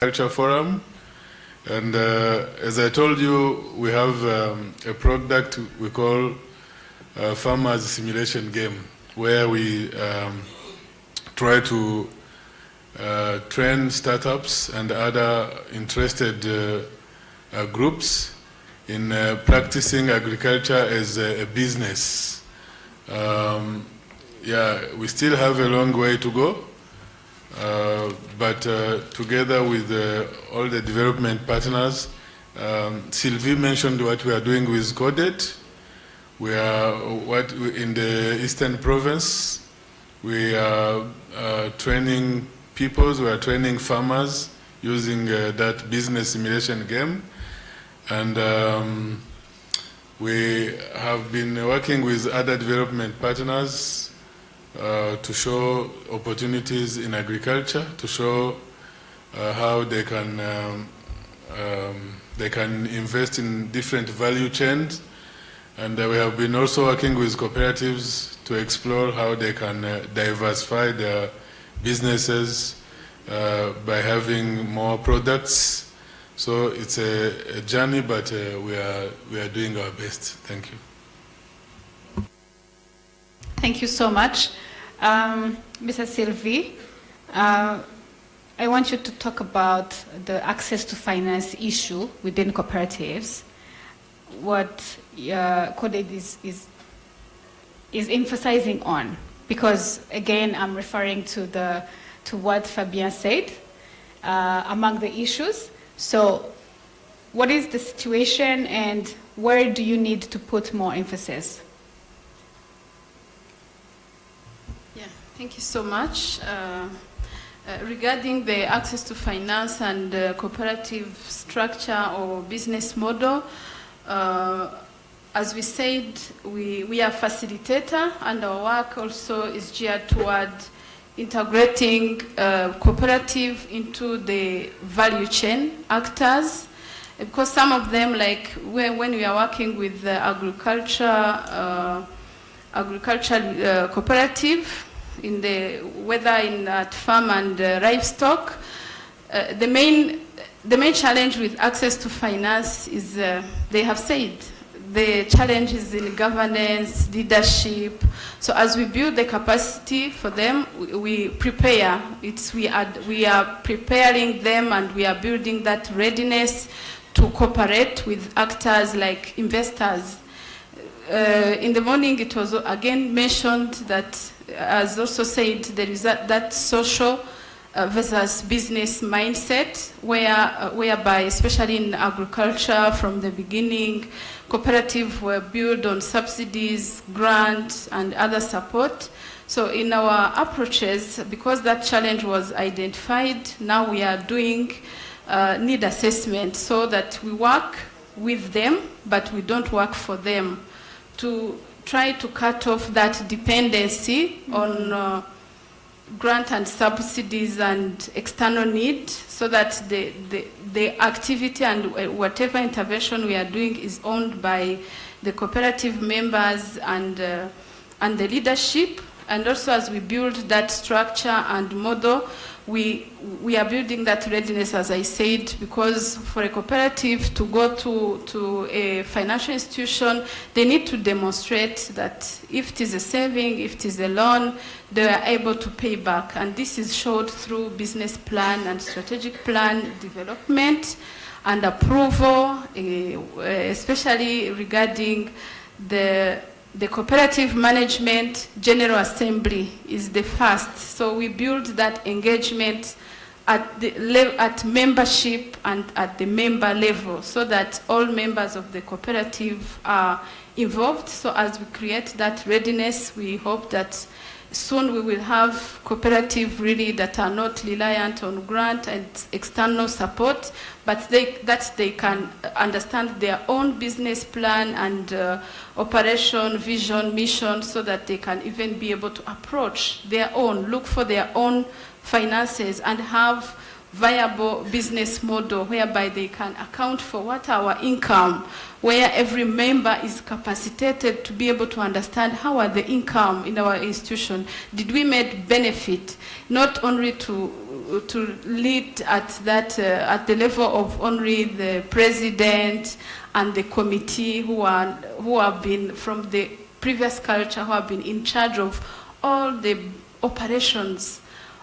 Agriculture Forum, and as I told you, we have a product we call Farmers Simulation Game, where we try to train startups and other interested groups in practicing agriculture as a business. Yeah, we still have a long way to go. But together with all the development partners, Sylvie mentioned what we are doing with CODET. We are in the Eastern Province. We are training peoples, we are training farmers using that business simulation game. And we have been working with other development partners to show opportunities in agriculture, to show how they can invest in different value chains. And we have been also working with cooperatives to explore how they can diversify their businesses by having more products. So it's a journey, but we are doing our best. Thank you. Thank you so much. Mr. Sylvie, I want you to talk about the access to finance issue within cooperatives. What CODET is emphasizing on, because again, I'm referring to what Fabien said among the issues. So what is the situation and where do you need to put more emphasis? Thank you so much. Regarding the access to finance and cooperative structure or business model, as we said, we are facilitator, and our work also is geared toward integrating cooperative into the value chain actors, because some of them, like when we are working with the agricultural cooperative, whether at farm and livestock, the main challenge with access to finance is, they have said, the challenge is in governance, leadership. So as we build the capacity for them, we prepare. We are preparing them, and we are building that readiness to cooperate with actors like investors. In the morning, it was again mentioned that, as also said, there is that social versus business mindset, whereby, especially in agriculture, from the beginning, cooperatives were built on subsidies, grants, and other support. So in our approaches, because that challenge was identified, now we are doing need assessment so that we work with them, but we don't work for them, to try to cut off that dependency on grant and subsidies and external need, so that the activity and whatever intervention we are doing is owned by the cooperative members and the leadership. And also, as we build that structure and model, we are building that readiness, as I said, because for a cooperative to go to a financial institution, they need to demonstrate that if it is a saving, if it is a loan, they are able to pay back. And this is showed through business plan and strategic plan development and approval, especially regarding the cooperative management. General assembly is the first. So we build that engagement at membership and at the member level, so that all members of the cooperative are involved. So as we create that readiness, we hope that soon we will have cooperatives really that are not reliant on grant and external support, but that they can understand their own business plan and operation, vision, mission, so that they can even be able to approach their own, look for their own finances, and have viable business model whereby they can account for what our income, where every member is capacitated to be able to understand how are the income in our institution. Did we make benefit not only to to lead at that at the level of only the president and the committee who have been from the previous culture, who have been in charge of all the operations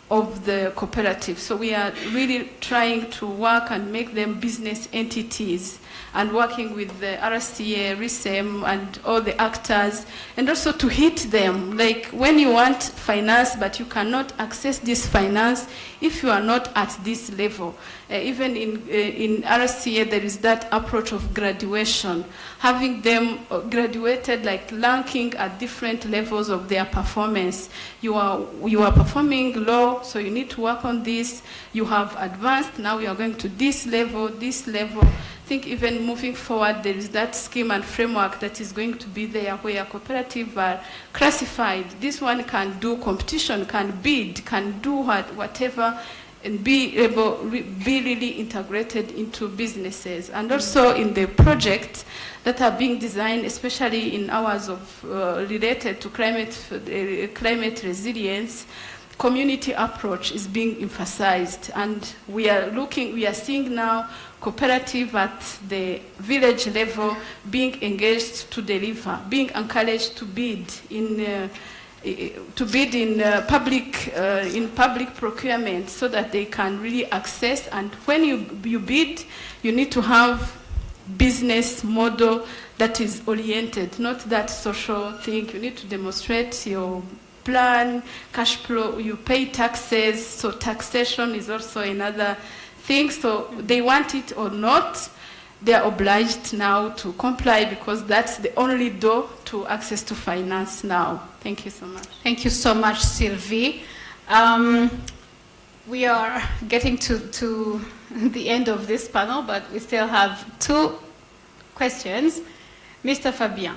of the cooperative. So we are really trying to work and make them business entities, and working with the RCA, RISEM, and all the actors, and also to hit them. Like when you want finance, but you cannot access this finance if you are not at this level. Even in RCA, there is that approach of graduation, having them graduated, like ranking at different levels of their performance. You are performing low, so you need to work on this. You have advanced, now you are going to this level, this level. I think even moving forward, there is that scheme and framework that is going to be there where cooperatives are classified. This one can do competition, can bid, can do whatever, and be really integrated into businesses. And also in the projects that are being designed, especially in hours of related to climate resilience, community approach is being emphasized, and we are seeing now cooperative at the village level being engaged to deliver, being encouraged to bid in public procurement, so that they can really access. And when you bid, you need to have business model that is oriented, not that social thing. You need to demonstrate your plan, cash flow, you pay taxes, so taxation is also another thing. So they want it or not, they are obliged now to comply, because that's the only door to access to finance now. Thank you so much. Thank you so much, Sylvie. We are getting to the end of this panel, but we still have 2 questions. Mr. Fabien,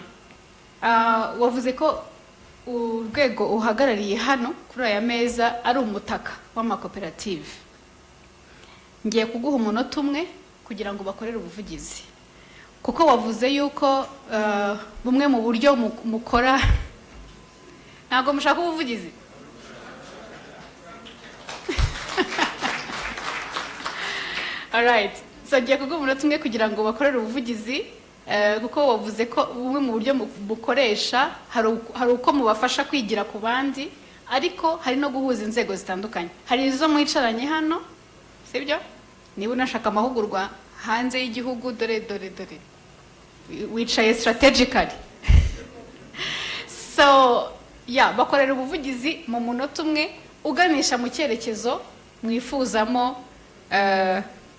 wavuze ko urwego uhagarariye hano kuri aya meza ari umutaka w'amakoperative. Ngiye kuguha umunota umwe kugira ngo bakorere ubuvugizi, kuko wavuze yuko bumwe mu buryo mukora ntago mushaka ubuvugizi. All right, so ngiye kuguha umunota umwe kugira ngo bakorere ubuvugizi, kuko wavuze ko bumwe mu buryo bukoresha hari uko mubafasha kwigira ku bandi, ariko hari no guhuza inzego zitandukanye. Hari izo mwicaranye hano, sibyo? Niba unashaka amahugurwa hanze y'igihugu, dore wicaye strategically. So bakorera ubuvugizi mu munota umwe uganisha mu cyerekezo mwifuzamo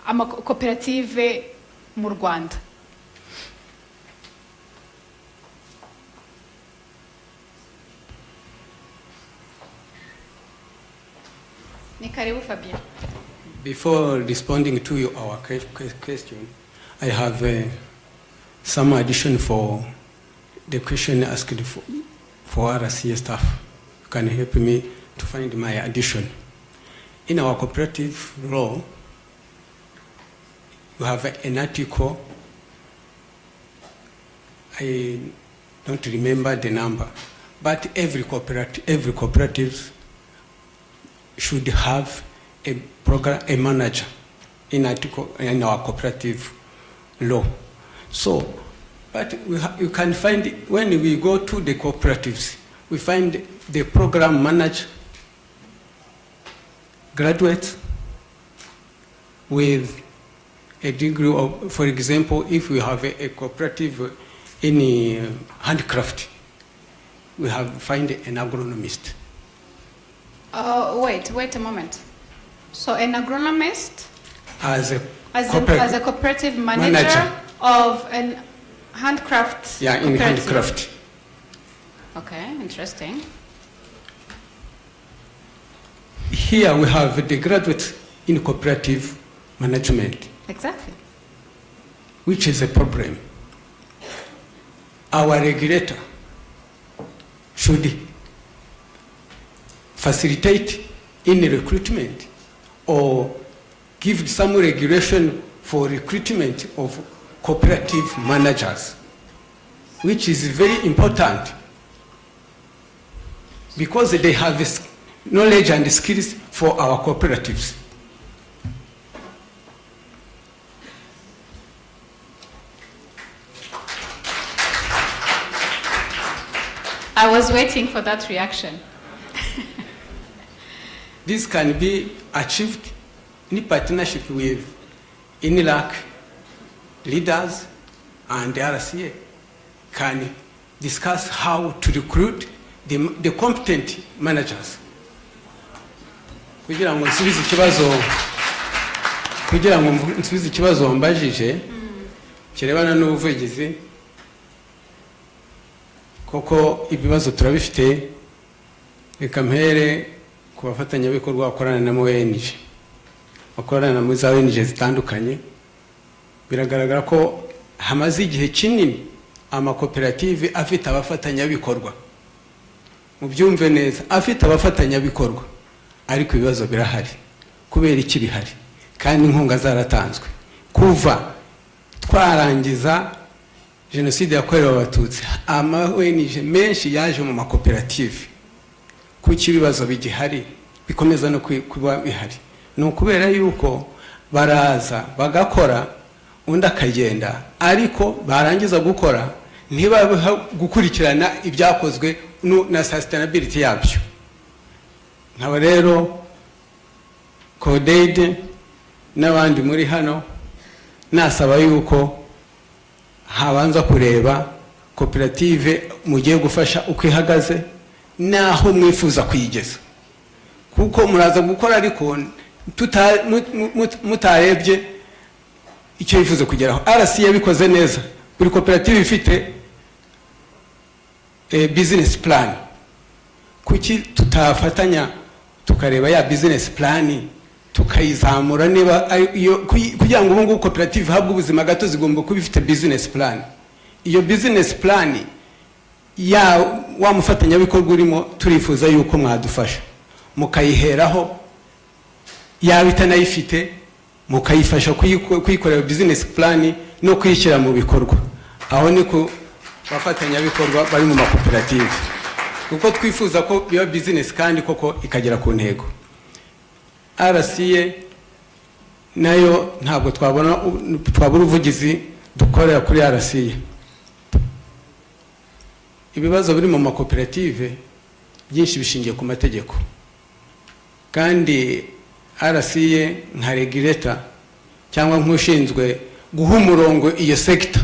amakoperative mu Rwanda. Ni karibu Fabien. Before responding to our question, I have some addition for the question asked for RCA staff. You can help me to find my addition. In our cooperative law, you have an article, I don't remember the number, but every cooperative should have a manager in our cooperative law. So, but you can find, when we go to the cooperatives, we find the program manager, graduates with a degree of, for example, if we have a cooperative in handcraft, we find an agronomist. Wait a moment. So an agronomist as a cooperative manager of an handcraft. Yeah, in handcraft. Okay, interesting. Here we have the graduates in cooperative management. Exactly. Which is a problem. Our regulator should facilitate in recruitment or give some regulation for recruitment of cooperative managers, which is very important because they have knowledge and skills for our cooperatives. I was waiting for that reaction. This can be achieved in partnership with UNILAK leaders, and the RCA can discuss how to recruit the competent managers. Kugira ngo nsubize ikibazo mbajije kirebana n'ubuvugizi, koko ibibazo turabifite, reka mpere ku bafatanyabikorwa bakorana na ONG, bakorana na za ONG zitandukanye. Biragaragara ko hamaze igihe kinini amakoperative afite abafatanyabikorwa, mubyumve neza, afite abafatanyabikorwa, ariko ibibazo birahari. Kubera iki bihari? Kandi inkunga zaratanzwe kuva twarangiza jenoside yakorewe abatutsi. ONG menshi yaje mu makoperative. Kuki ibibazo bigihari bikomeza no kuba bihari? Ni ukubera yuko baraza bagakora, undi akagenda, ariko barangiza gukora ntibabeho gukurikirana ibyakozwe na sustainability yabyo. Nkaba rero Codade n'abandi muri hano nasaba yuko habanza kureba koperative mugiye gufasha uko ihagaze naho mwifuza kuyigeza, kuko muraza gukora ariko mutarebye icyo yifuza kugeraho. RC yabikoze neza, buri koperative ifite business plan. Kuki tutafatanya tukareba ya business plan tukayizamura, niba kugira ngo ubungu koperative habwe ubuzima gato zigomba kuba ifite business plan. Iyo business plan ya wa mufatanyabikorwa urimo turifuza yuko mwadufasha mukayiheraho, yaba itanayifite mukayifasha kuyikorera business plan no kuyishyira mu bikorwa. Aho ni ku bafatanyabikorwa bari mu makoperative, kuko twifuza ko biba business kandi koko ikagera ku ntego. RCA nayo ntabwo twabura ubuvugizi dukorera kuri RCA. Ibibazo biri mu makoperative byinshi bishingiye ku mategeko, kandi RCA nka regulator cyangwa nk'ushinzwe guha umurongo iyo sector.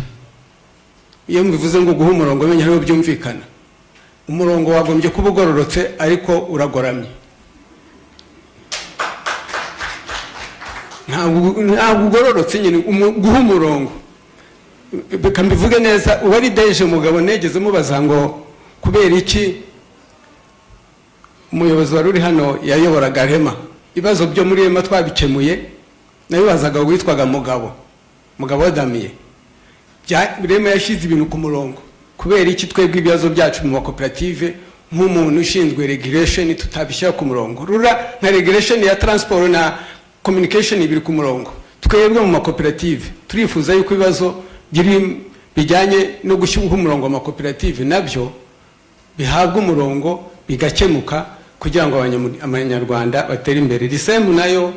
Iyo mbivuze ngo guha umurongo menya aho byumvikana, umurongo wagombye kuba ugororotse ariko uragoramye. Ntabwo ugororotse nyine guha umurongo. Beka mbivuge neza, uwari Deje Mugabo negeze mubaza ngo kubera iki umuyobozi wari uri hano yayoboraga Rema, ibibazo byo muri Rema twabikemuye, nabibazaga witwaga Mugabo Damiye. Rema yashize ibintu ku murongo. Kubera iki twebwe ibibazo byacu mu makoperative nk'umuntu ushinzwe regulation tutabishyira ku murongo? Rura nka regulation ya transport na communication ibiri ku murongo. Twebwe mu makoperative turifuza yuko ibibazo bijyanye no gushyira umurongo wa makoperative nabyo bihabwa umurongo bigakemuka kugira ngo abanyarwanda batere imbere. Risemu nayo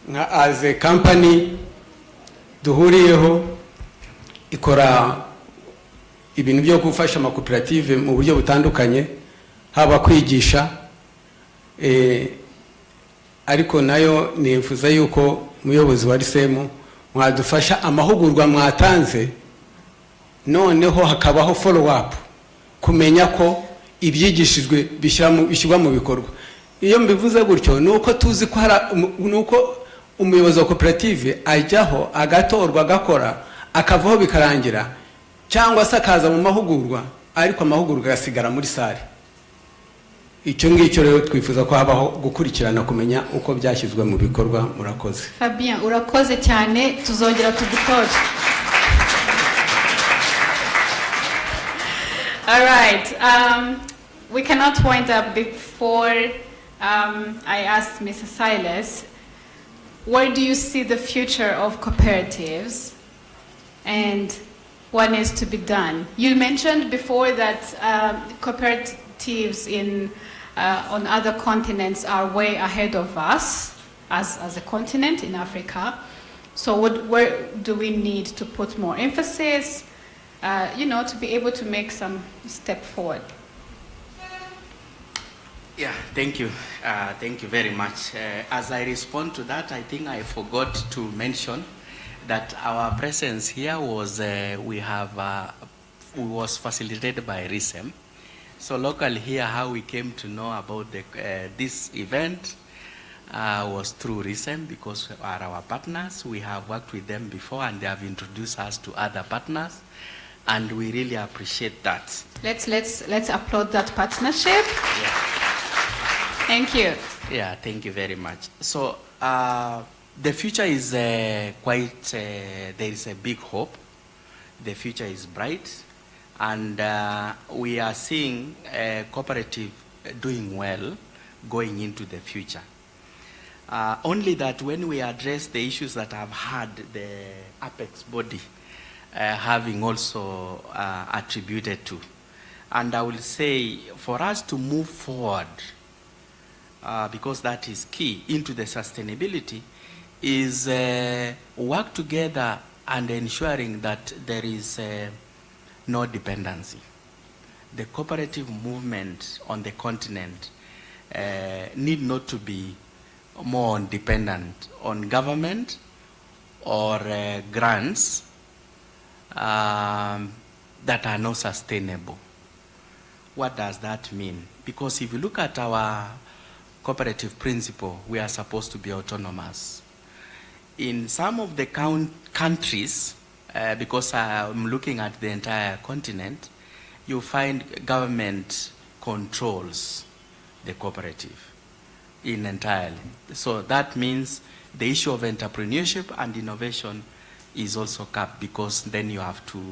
nka as a company duhuriyeho ikora ibintu byo gufasha amakoperative mu buryo butandukanye, haba kwigisha, ariko nayo nifuza yuko umuyobozi wa Risemu mwadufasha amahugurwa mwatanze, noneho hakabaho follow up kumenya ko ibyigishijwe bishyirwa mu bikorwa. Iyo mbivuze gutyo nuko tuzi ko nuko umuyobozi wa koperative ajyaho agatorwa agakora akavaho bikarangira, cyangwa se akaza mu mahugurwa ariko amahugurwa agasigara muri sale. Icyo ngicyo rero twifuza ko habaho gukurikirana kumenya uko byashyizwe mu bikorwa. Murakoze. Fabien, urakoze cyane, tuzongera tugutore. All right, we cannot wind up before I ask Mr. Silas, where do you see the future of cooperatives and what needs to be done? You mentioned before that cooperatives on other continents are way ahead of us as a continent in Africa. So where do we need to put more emphasis, to be able to make some step forward? Yeah, thank you. Thank you very much. As I respond to that, I think I forgot to mention that our presence here was was facilitated by RISEM. So locally here, how we came to know about this event was through RISEM, because they are our partners. We have worked with them before, and they have introduced us to other partners, and we really appreciate that. Let's applaud that partnership. Yeah. Thank you. Yeah, thank you very much. So the future is there is a big hope. The future is bright, and we are seeing cooperative doing well going into the future. Only that when we address the issues that I've had the apex body having also attributed to, and I will say for us to move forward, because that is key into the sustainability, is work together and ensuring that there is no dependency. The cooperative movement on the continent need not to be more dependent on government or grants that are not sustainable. What does that mean? Because if you look at our cooperative principle, we are supposed to be autonomous. In some of the countries, because I'm looking at the entire continent, you find government controls the cooperative entirely. So that means the issue of entrepreneurship and innovation is also capped, because then you have to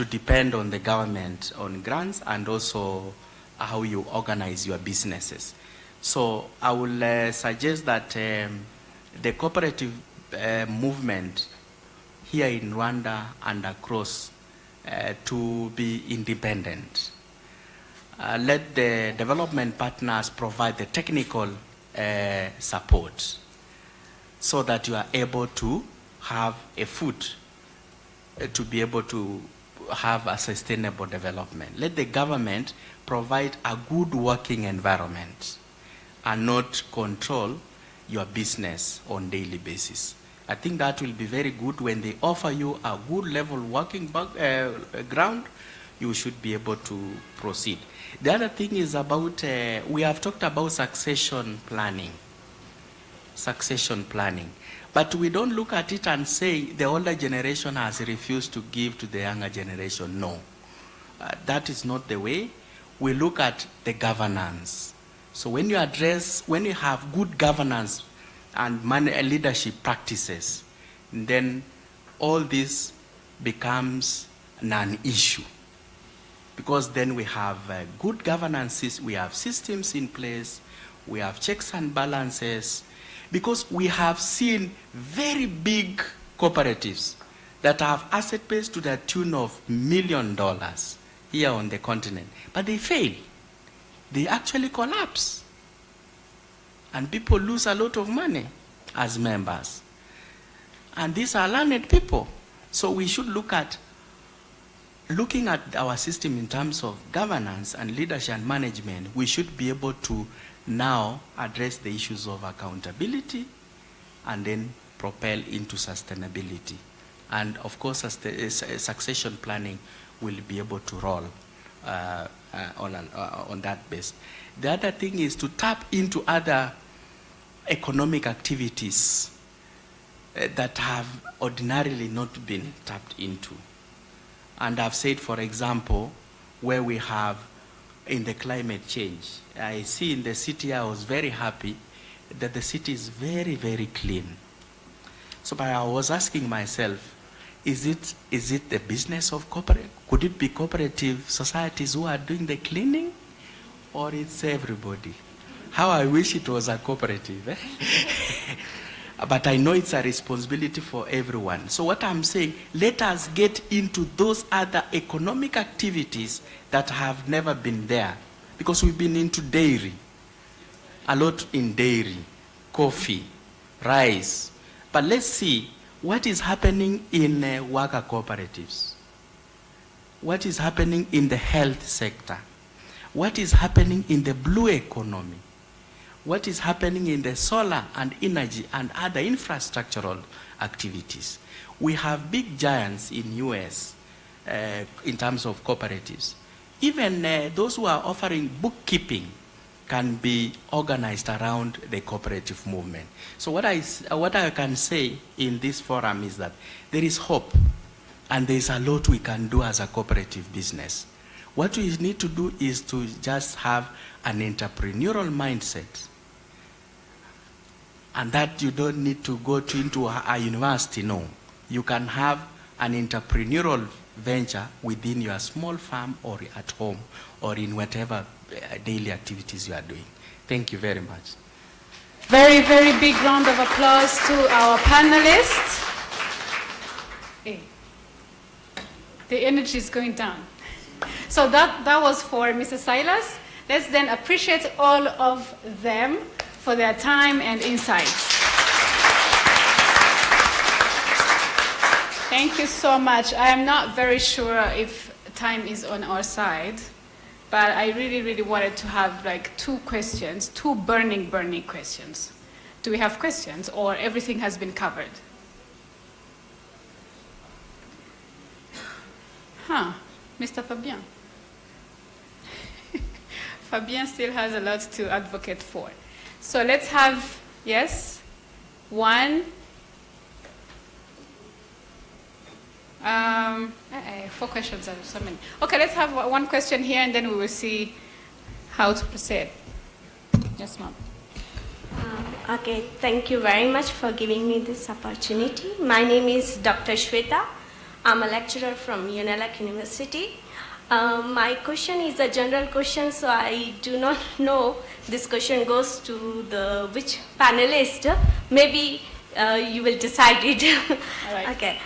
depend on the government on grants and also how you organize your businesses. So I will suggest that the cooperative movement here in Rwanda and across to be independent. Let the development partners provide the technical support so that you are able to have a foot to be able to have a sustainable development. Let the government provide a good working environment and not control your business on a daily basis. I think that will be very good. When they offer you a good level working ground, you should be able to proceed. The other thing is about, we have talked about succession planning. Succession planning. But we don't look at it and say the older generation has refused to give to the younger generation. No. That is not the way. We look at the governance. So when you have good governance and leadership practices, then all this becomes non-issue. Because then we have good governances, we have systems in place, we have checks and balances, because we have seen very big cooperatives that have asset base to the tune of $1 million here on the continent, but they fail. They actually collapse. And people lose a lot of money as members. And these are learned people. So we should looking at our system in terms of governance and leadership and management, we should be able to now address the issues of accountability and then propel into sustainability. And of course, succession planning will be able to roll on that base. The other thing is to tap into other economic activities that have ordinarily not been tapped into. And I've said, for example, where we have in the climate change. I see in the city, I was very happy that the city is very, very clean. So but I was asking myself, is it the business of corporate? Could it be cooperative societies who are doing the cleaning? Or it's everybody? How I wish it was a cooperative. Eh? But I know it's a responsibility for everyone. So what I'm saying, let us get into those other economic activities that have never been there. Because we've been into dairy, a lot in dairy, coffee, rice. But let's see what is happening in worker cooperatives. What is happening in the health sector? what is happening in the blue economy, what is happening in the solar and energy and other infrastructural activities. We have big giants in US in terms of cooperatives. Even those who are offering bookkeeping can be organized around the cooperative movement. So what I can say in this forum is that there is hope, and there is a lot we can do as a cooperative business. What we need to do is to just have an entrepreneurial mindset, and that you don't need to go into a university, no. You can have an entrepreneurial venture within your small farm or at home or in whatever daily activities you are doing. Thank you very much. Very, very big round of applause to our panelists. Hey, the energy is going down. So that was for Mr. Silas. Let's then appreciate all of them for their time and insights. Thank you so much. I am not very sure if time is on our side, but I really, really wanted to have like two questions, two burning questions. Do we have questions, or everything has been covered? Mr. Fabien. Fabien still has a lot to advocate for. So let's have, yes, one. 4 questions are so many. Okay, let's have one question here, and then we will see how to proceed. Yes, ma'am. Okay, thank you very much for giving me this opportunity. My name is Dr. Shweta. I'm a lecturer from UNILAK University. My question is a general question, so I do not know this question goes to which panelist. Maybe you will decide it. All right. Okay.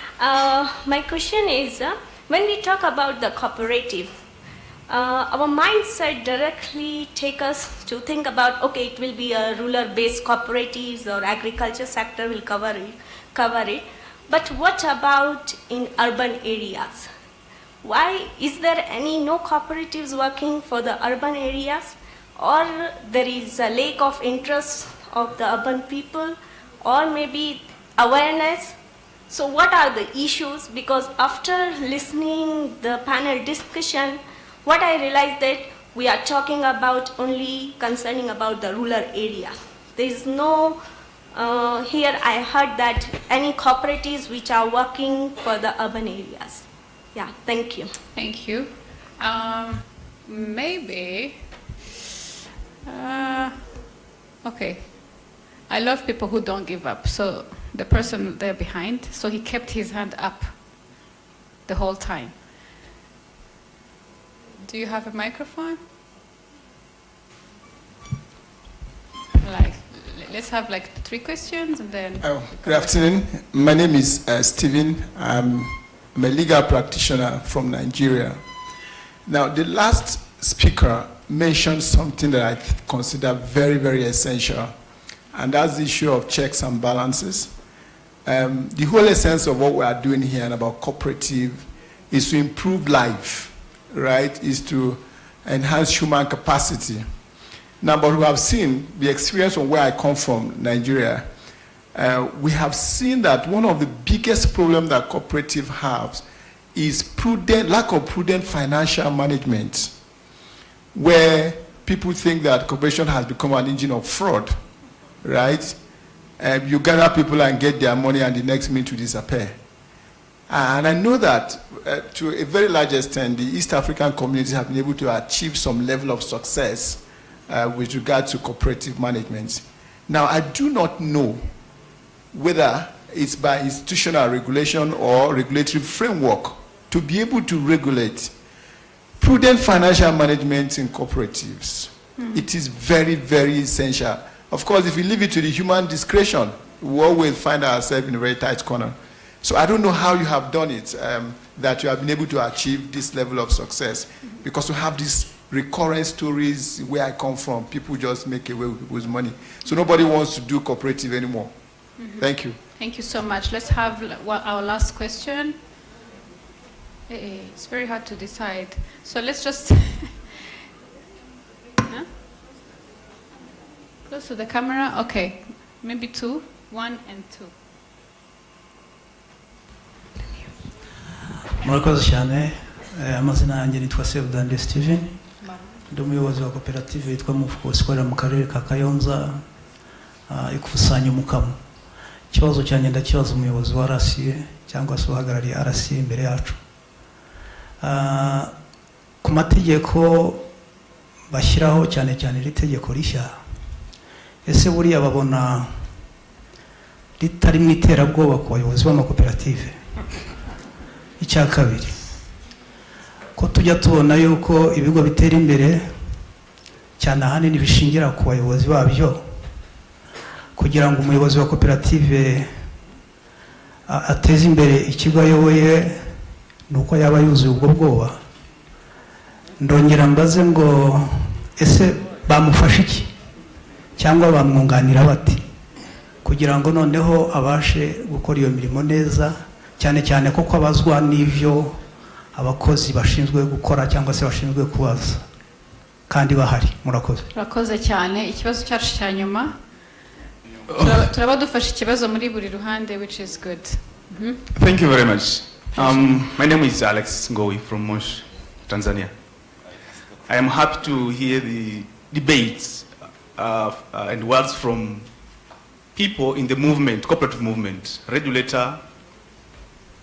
My question is, when we talk about the cooperative, our mindset directly take us to think about, okay, it will be a rural-based cooperatives or agriculture sector will cover it. But what about in urban areas? Why is there no cooperatives working for the urban areas, or there is a lack of interest of the urban people, or maybe awareness? So what are the issues? Because after listening the panel discussion, what I realized that we are talking about only concerning about the rural area. There is no, here I heard that any cooperatives which are working for the urban areas. Yeah, thank you. Thank you. Maybe, okay. I love people who don't give up. So the person there behind, so he kept his hand up the whole time. Do you have a microphone? Let's have like 3 questions and then... Good afternoon. My name is Stephen. I'm a legal practitioner from Nigeria. Now, the last speaker mentioned something that I consider very, very essential, and that's the issue of checks and balances. The whole essence of what we are doing here and about cooperative is to improve life, right? Is to enhance human capacity. Now, but we have seen the experience from where I come from, Nigeria. We have seen that one of the biggest problems that cooperative have is lack of prudent financial management, where people think that cooperation has become an engine of fraud, right? You gather people and get their money, and the next minute to disappear. And I know that to a very large extent, the East African communities have been able to achieve some level of success with regard to cooperative management. Now, I do not know whether it's by institutional regulation or regulatory framework to be able to regulate prudent financial management in cooperatives. It is very, very essential. Of course, if we leave it to the human discretion, we always find ourselves in a very tight corner. So I don't know how you have done it, that you have been able to achieve this level of success, because we have these recurrent stories where I come from. People just make away with people's money. So nobody wants to do cooperative anymore. Thank you. Thank you so much. Let's have our last question. It's very hard to decide. So let's just... Close to the camera? Okay. Maybe two. 1 and 2. Murakoze cyane. Amazina yanjye nitwa Sevdande Steven. Ndi umuyobozi wa koperative yitwa Mufuko ikorera mu karere ka Kayonza ikusanya umukamo. Ikibazo cyanjye ndakibaza umuyobozi wa RCA cyangwa se uhagarariye RCA imbere yacu. Ku mategeko bashyiraho cyane cyane iri tegeko rishya, ese buriya babona ritari mu iterabwoba ku bayobozi b'amakoperative? Icya kabiri, ko tujya tubona yuko ibigo bitera imbere cyane ahanini bishingira ku bayobozi babyo, kugira ngo umuyobozi wa koperative ateze imbere ikigo ayoboye nuko yaba yuzuye ubwo bwoba. Ndongera mbaze ngo ese bamufasha iki cyangwa bamwunganira bati kugira ngo noneho abashe gukora iyo mirimo neza, cyane cyane kuko abazwa n'ivyo abakozi bashinzwe gukora cyangwa se bashinzwe kubaza kandi bahari. Murakoze. Murakoze cyane. Ikibazo cyacu cya nyuma turaba dufashe ikibazo muri buri ruhande, which is good. Thank you very much. My name is Alex Ngowi from Mosh, Tanzania. I am happy to hear the debates and words from people in the movement, cooperative movement, regulator,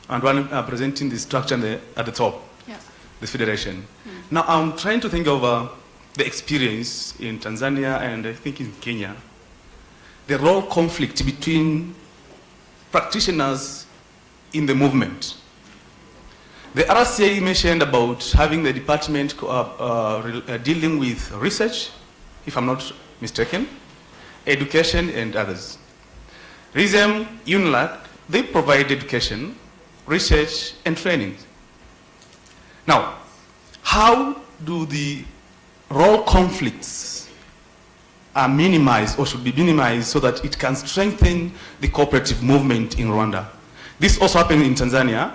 and one presenting the structure at the top, Yeah. the federation. Now I'm trying to think of the experience in Tanzania and I think in Kenya, the role conflict between practitioners in the movement. The RCA mentioned about having the department dealing with research, if I'm not mistaken, education and others. RISM, UNILAK, they provide education, research and training. Now, how do the role conflicts are minimized or should be minimized so that it can strengthen the cooperative movement in Rwanda? This also happened in Tanzania.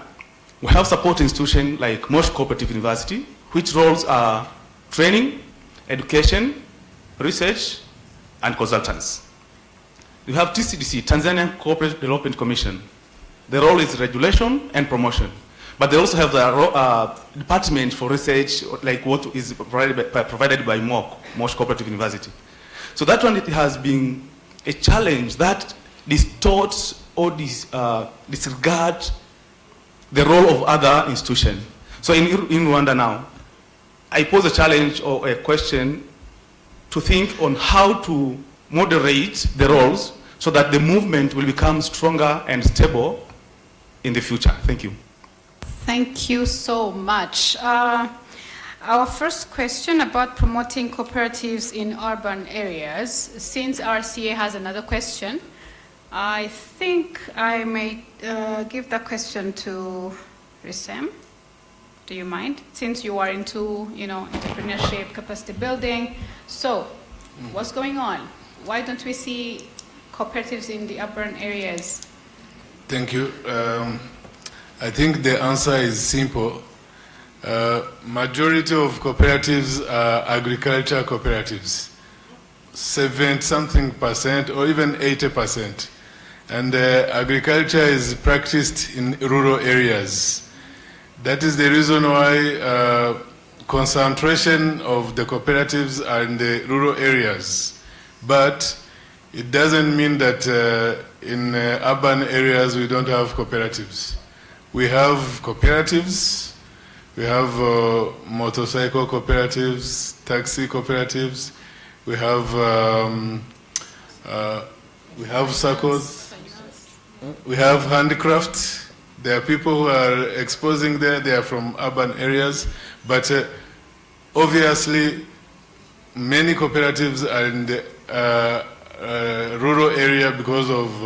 We have support institutions like Mosh Cooperative University, which roles are training, education, research, and consultants. We have TCDC, Tanzania Cooperative Development Commission. The role is regulation and promotion. But they also have the department for research, like what is provided by Mosh Cooperative University. So that one, it has been a challenge that distorts or disregards the role of other institutions. So in Rwanda now, I pose a challenge or a question to think on how to moderate the roles so that the movement will become stronger and stable in the future. Thank you. Thank you so much. Our first question about promoting cooperatives in urban areas. Since RCA has another question, I think I may give that question to Risem. Do you mind? Since you are into, entrepreneurship, capacity building. So, what's going on? Why don't we see cooperatives in the urban areas? Thank you. I think the answer is simple. Majority of cooperatives are agriculture cooperatives. 70-something% or even 80%. And agriculture is practiced in rural areas. That is the reason why concentration of the cooperatives are in the rural areas. But it doesn't mean that in urban areas we don't have cooperatives. We have cooperatives, we have motorcycle cooperatives, taxi cooperatives, we have circles. We have handicraft. There are people who are exposing there. They are from urban areas. But obviously, many cooperatives are in the rural area because of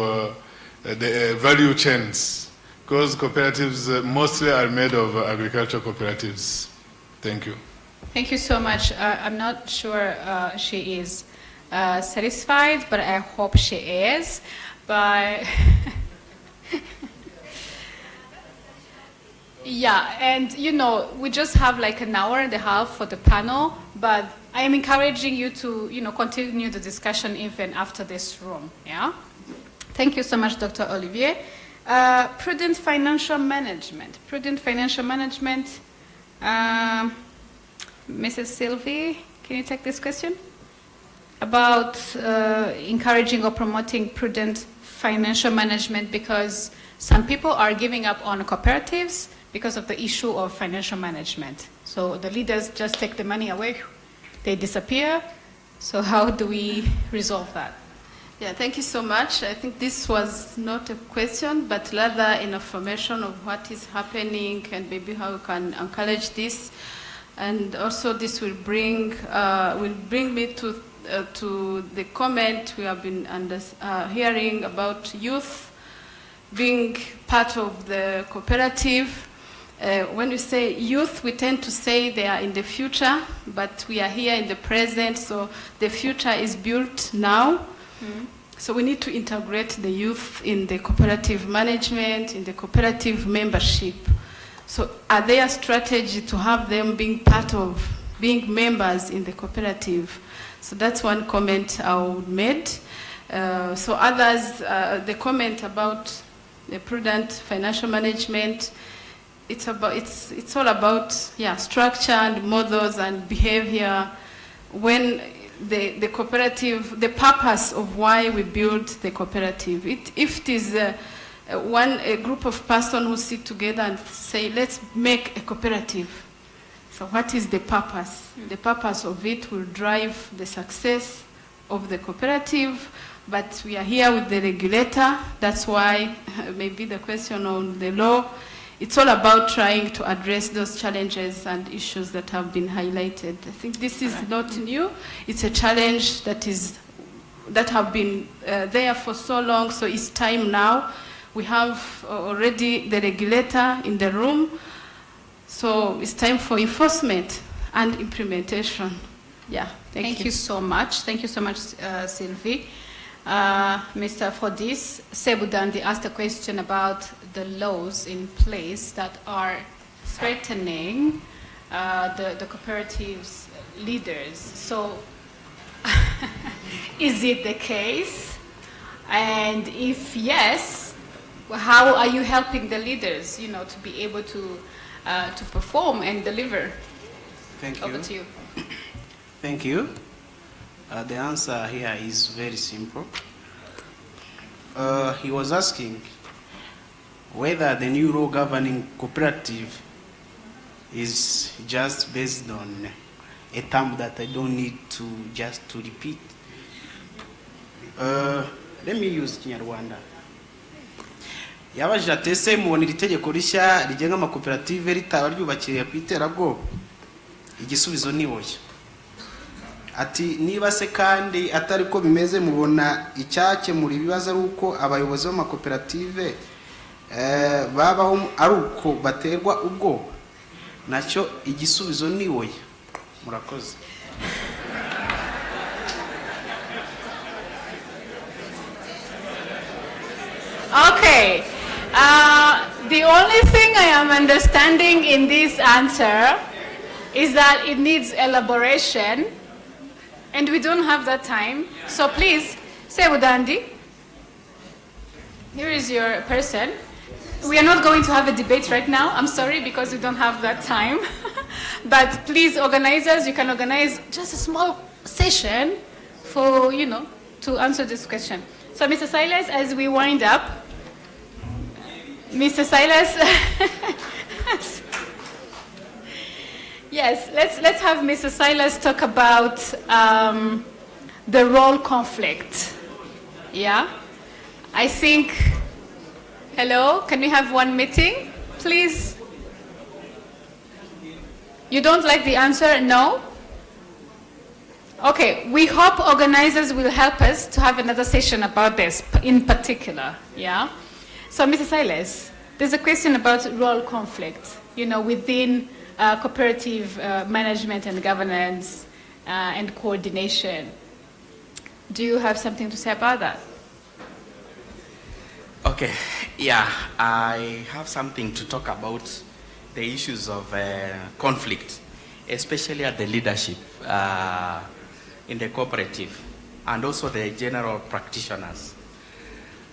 the value chains. Because cooperatives mostly are made of agricultural cooperatives. Thank you. Thank you so much. I'm not sure she is satisfied, but I hope she is. But Yeah, and you know, we just have like an hour and a half for the panel, but I am encouraging you to, you know, continue the discussion even after this room, yeah? Thank you so much, Dr. Olivier. Prudent financial management. Prudent financial management. Mrs. Sylvie, can you take this question? About encouraging or promoting prudent financial management, because some people are giving up on cooperatives because of the issue of financial management. So the leaders just take the money away, they disappear. So how do we resolve that? Yeah, thank you so much. I think this was not a question, but rather an affirmation of what is happening and maybe how we can encourage this. And also this will bring me to the comment we have been hearing about youth being part of the cooperative. When we say youth, we tend to say they are in the future, but we are here in the present, so the future is built now. Mm-hmm. So we need to integrate the youth in the cooperative management, in the cooperative membership. So are there strategies to have them being part of, being members in the cooperative? So that's one comment I would make. So others, the comment about the prudent financial management, it's all about structure and models and behavior. When the cooperative, the purpose of why we build the cooperative, if it is a group of persons who sit together and say, let's make a cooperative. So what is the purpose? The purpose of it will drive the success of the cooperative, but we are here with the regulator. That's why maybe the question on the law, it's all about trying to address those challenges and issues that have been highlighted. I think this is not new. It's a challenge that have been there for so long, so it's time now. We have already the regulator in the room, so it's time for enforcement and implementation. Yeah, thank you so much. Thank you so much, Sylvie. Mr. Frodis, Sebudandi asked a question about the laws in place that are threatening the cooperatives leaders. So, is it the case? And if yes, how are you helping the leaders, you know, to be able to perform and deliver? Thank you. Over to you. Thank you. The answer here is very simple. He was asking whether the new law governing cooperative is just based on a term that I don't need to just to repeat. Let me use Kinyarwanda. Yabajije ati ese mubona iri tegeko rishya rigenga amakoperative ritaba ryubakiriye ku iterabwoba? Igisubizo ni oya. Ati niba se kandi atari ko bimeze mubona icyakemura ibibazo ari uko abayobozi b'amakoperative babaho ari uko baterwa ubwoba? Nacyo igisubizo ni oya. Murakoze. Okay. The only thing I am understanding in this answer is that it needs elaboration, and we don't have that time. So please, Sebudandi, here is your person. We are not going to have a debate right now. I'm sorry, because we don't have that time. But please, organizers, you can organize just a small session for, you know, to answer this question. So Mr. Silas, as we wind up, Mr. Silas, yes, let's have Mr. Silas talk about the role conflict. Yeah, I think. Hello, can we have one meeting, please? You don't like the answer? No? Okay, we hope organizers will help us to have another session about this in particular. Yeah. So, Mr. Silas, there's a question about role conflict, you know, within cooperative management and governance and coordination. Do you have something to say about that? Okay, yeah, I have something to talk about the issues of conflict, especially at the leadership in the cooperative and also the general practitioners.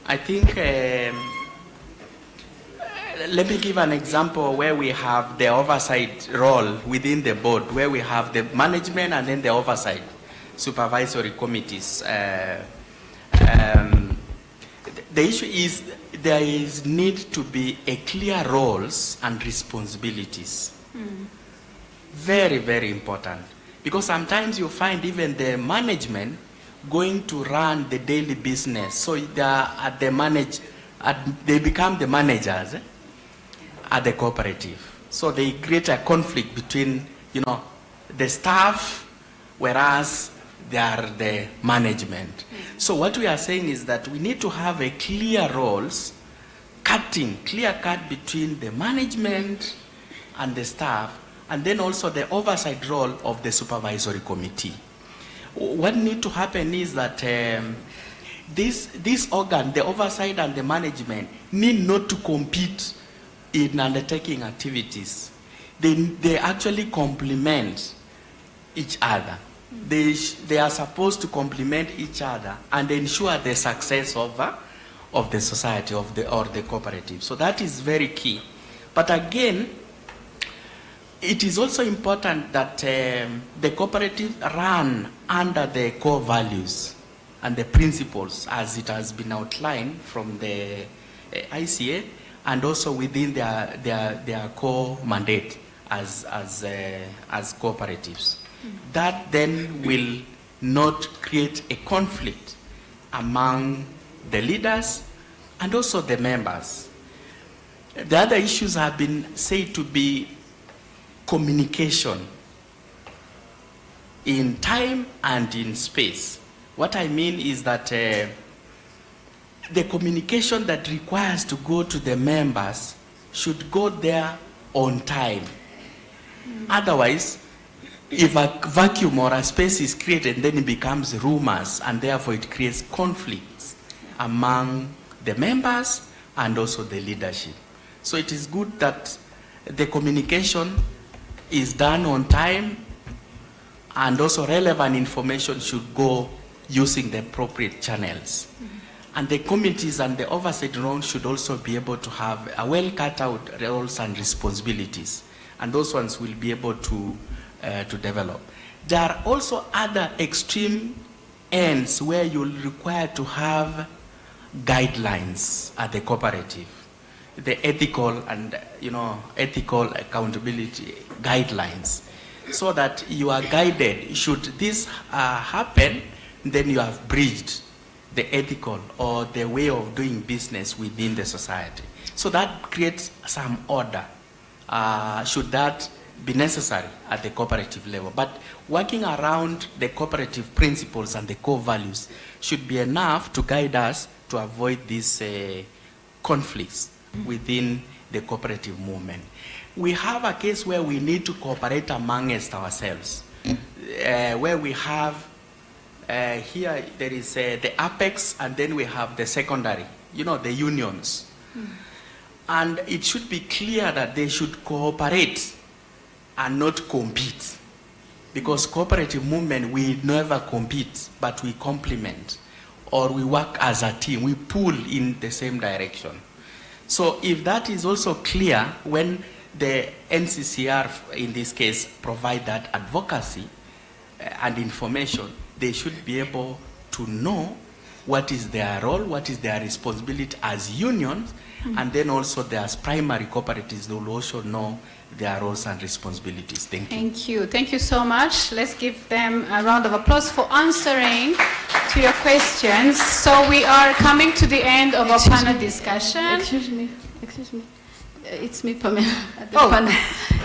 I think, let me give an example where we have the oversight role within the board, where we have the management and then the oversight supervisory committees. The issue is there is need to be a clear roles and responsibilities. Very, very important. Because sometimes you find even the management going to run the daily business. So they are at the they become the managers at the cooperative. So they create a conflict between, the staff, whereas they are the management. So what we are saying is that we need to have a clear roles, clear cut between the management and the staff, and then also the oversight role of the supervisory committee. What needs to happen is that this organ, the oversight and the management, need not to compete in undertaking activities. They actually complement each other. They are supposed to complement each other and ensure the success of the society or the cooperative. So that is very key. But again, it is also important that the cooperative run under the core values and the principles as it has been outlined from the ICA and also within their core mandate as cooperatives. That then will not create a conflict among the leaders and also the members. The other issues have been said to be communication in time and in space. What I mean is that the communication that requires to go to the members should go there on time. Otherwise, if a vacuum or a space is created, then it becomes rumors, and therefore it creates conflicts among the members and also the leadership. So it is good that the communication is done on time, and also relevant information should go using the appropriate channels. And the committees and the oversight roles should also be able to have a well cut out roles and responsibilities, and those ones will be able to develop. There are also other extreme ends where you'll require to have guidelines at the cooperative, the ethical and ethical accountability guidelines, so that you are guided. Should this happen, then you have bridged the ethical or the way of doing business within the society. So that creates some order. Should that be necessary at the cooperative level. But working around the cooperative principles and the core values should be enough to guide us to avoid these conflicts within the cooperative movement. We have a case where we need to cooperate amongst ourselves, where we have here there is the apex, and then we have the secondary, the unions. And it should be clear that they should cooperate and not compete, because cooperative movement, we never compete, but we complement, or we work as a team, we pull in the same direction. So if that is also clear, when the NCCR in this case provide that advocacy and information, they should be able to know what is their role, what is their responsibility as unions, and then also as primary cooperatives, they will also know their roles and responsibilities. Thank you. Thank you. Thank you so much. Let's give them a round of applause for answering to your questions. So we are coming to the end of our panel discussion. Excuse me. It's me, Pamela. At the panel.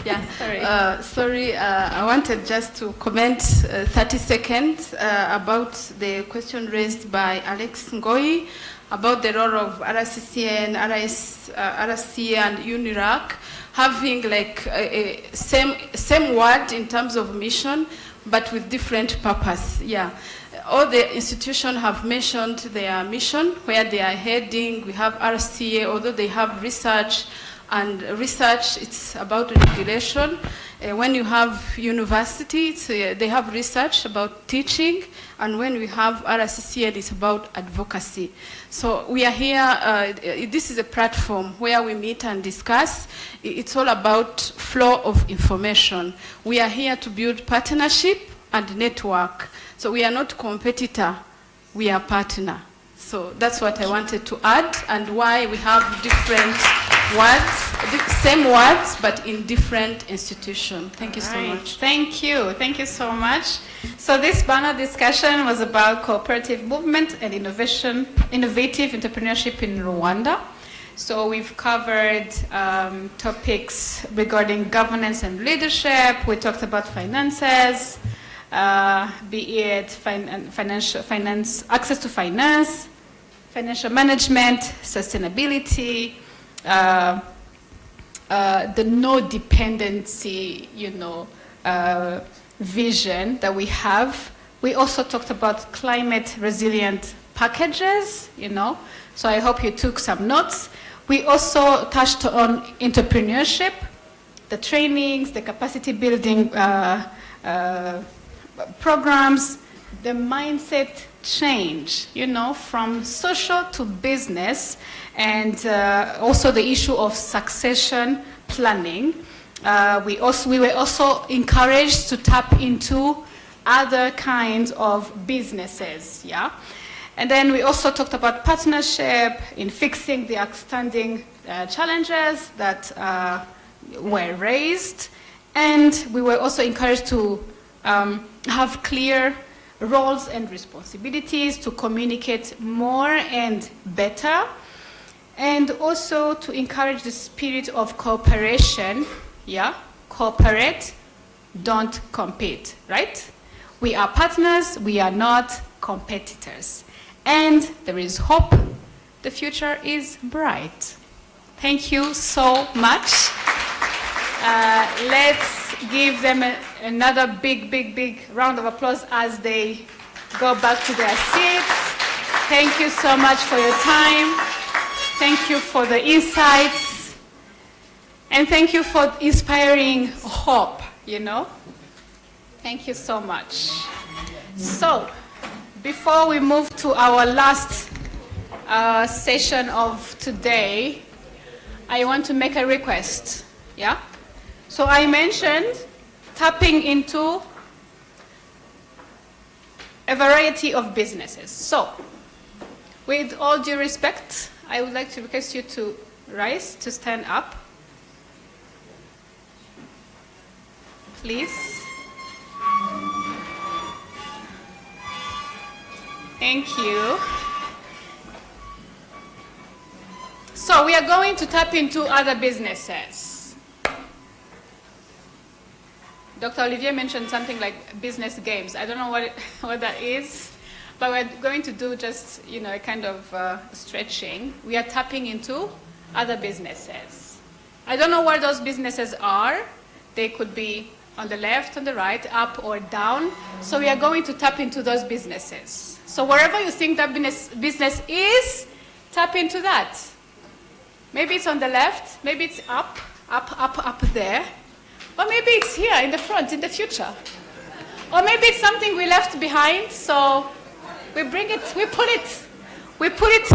Yeah, sorry. Sorry, I wanted just to comment 30 seconds about the question raised by Alex Ngoi about the role of RCCN, RSC, and UNILAK having like a same word in terms of mission, but with different purpose. Yeah. All the institutions have mentioned their mission, where they are heading. We have RCA, although they have research and research, it's about regulation. When you have universities, they have research about teaching, and when we have RCCN, it's about advocacy. So we are here, this is a platform where we meet and discuss. It's all about flow of information. We are here to build partnership and network. So we are not competitor, we are partner. So that's what I wanted to add, and why we have different words, same words, but in different institutions. Thank you so much. Thank you. Thank you so much. So this panel discussion was about cooperative movement and innovative entrepreneurship in Rwanda. So we've covered topics regarding governance and leadership. We talked about finances, be it finance, access to finance, financial management, sustainability, the no dependency, vision that we have. We also talked about climate resilient packages, so I hope you took some notes. We also touched on entrepreneurship, the trainings, the capacity building programs, the mindset change, from social to business, and also the issue of succession planning. We were also encouraged to tap into other kinds of businesses, And then we also talked about partnership in fixing the outstanding challenges that were raised. And we were also encouraged to have clear roles and responsibilities, to communicate more and better, and also to encourage the spirit of cooperation. Cooperate, don't compete, right? We are partners, we are not competitors. And there is hope, the future is bright. Thank you so much. Let's give them another big round of applause as they go back to their seats. Thank you so much for your time. Thank you for the insights. And thank you for inspiring hope, Thank you so much. So, before we move to our last session of today, I want to make a request, So I mentioned tapping into a variety of businesses. So, with all due respect, I would like to request you to rise, to stand up. Please. Thank you. So we are going to tap into other businesses. Dr. Olivier mentioned something like business games. I don't know what that is, but we're going to do just, a kind of stretching. We are tapping into other businesses. I don't know where those businesses are. They could be on the left, on the right, up or down. So we are going to tap into those businesses. So wherever you think that business is, tap into that. Maybe it's on the left, maybe it's up there. Or maybe it's here in the front, in the future. Or maybe it's something we left behind, so we bring it, we pull it. We pull it.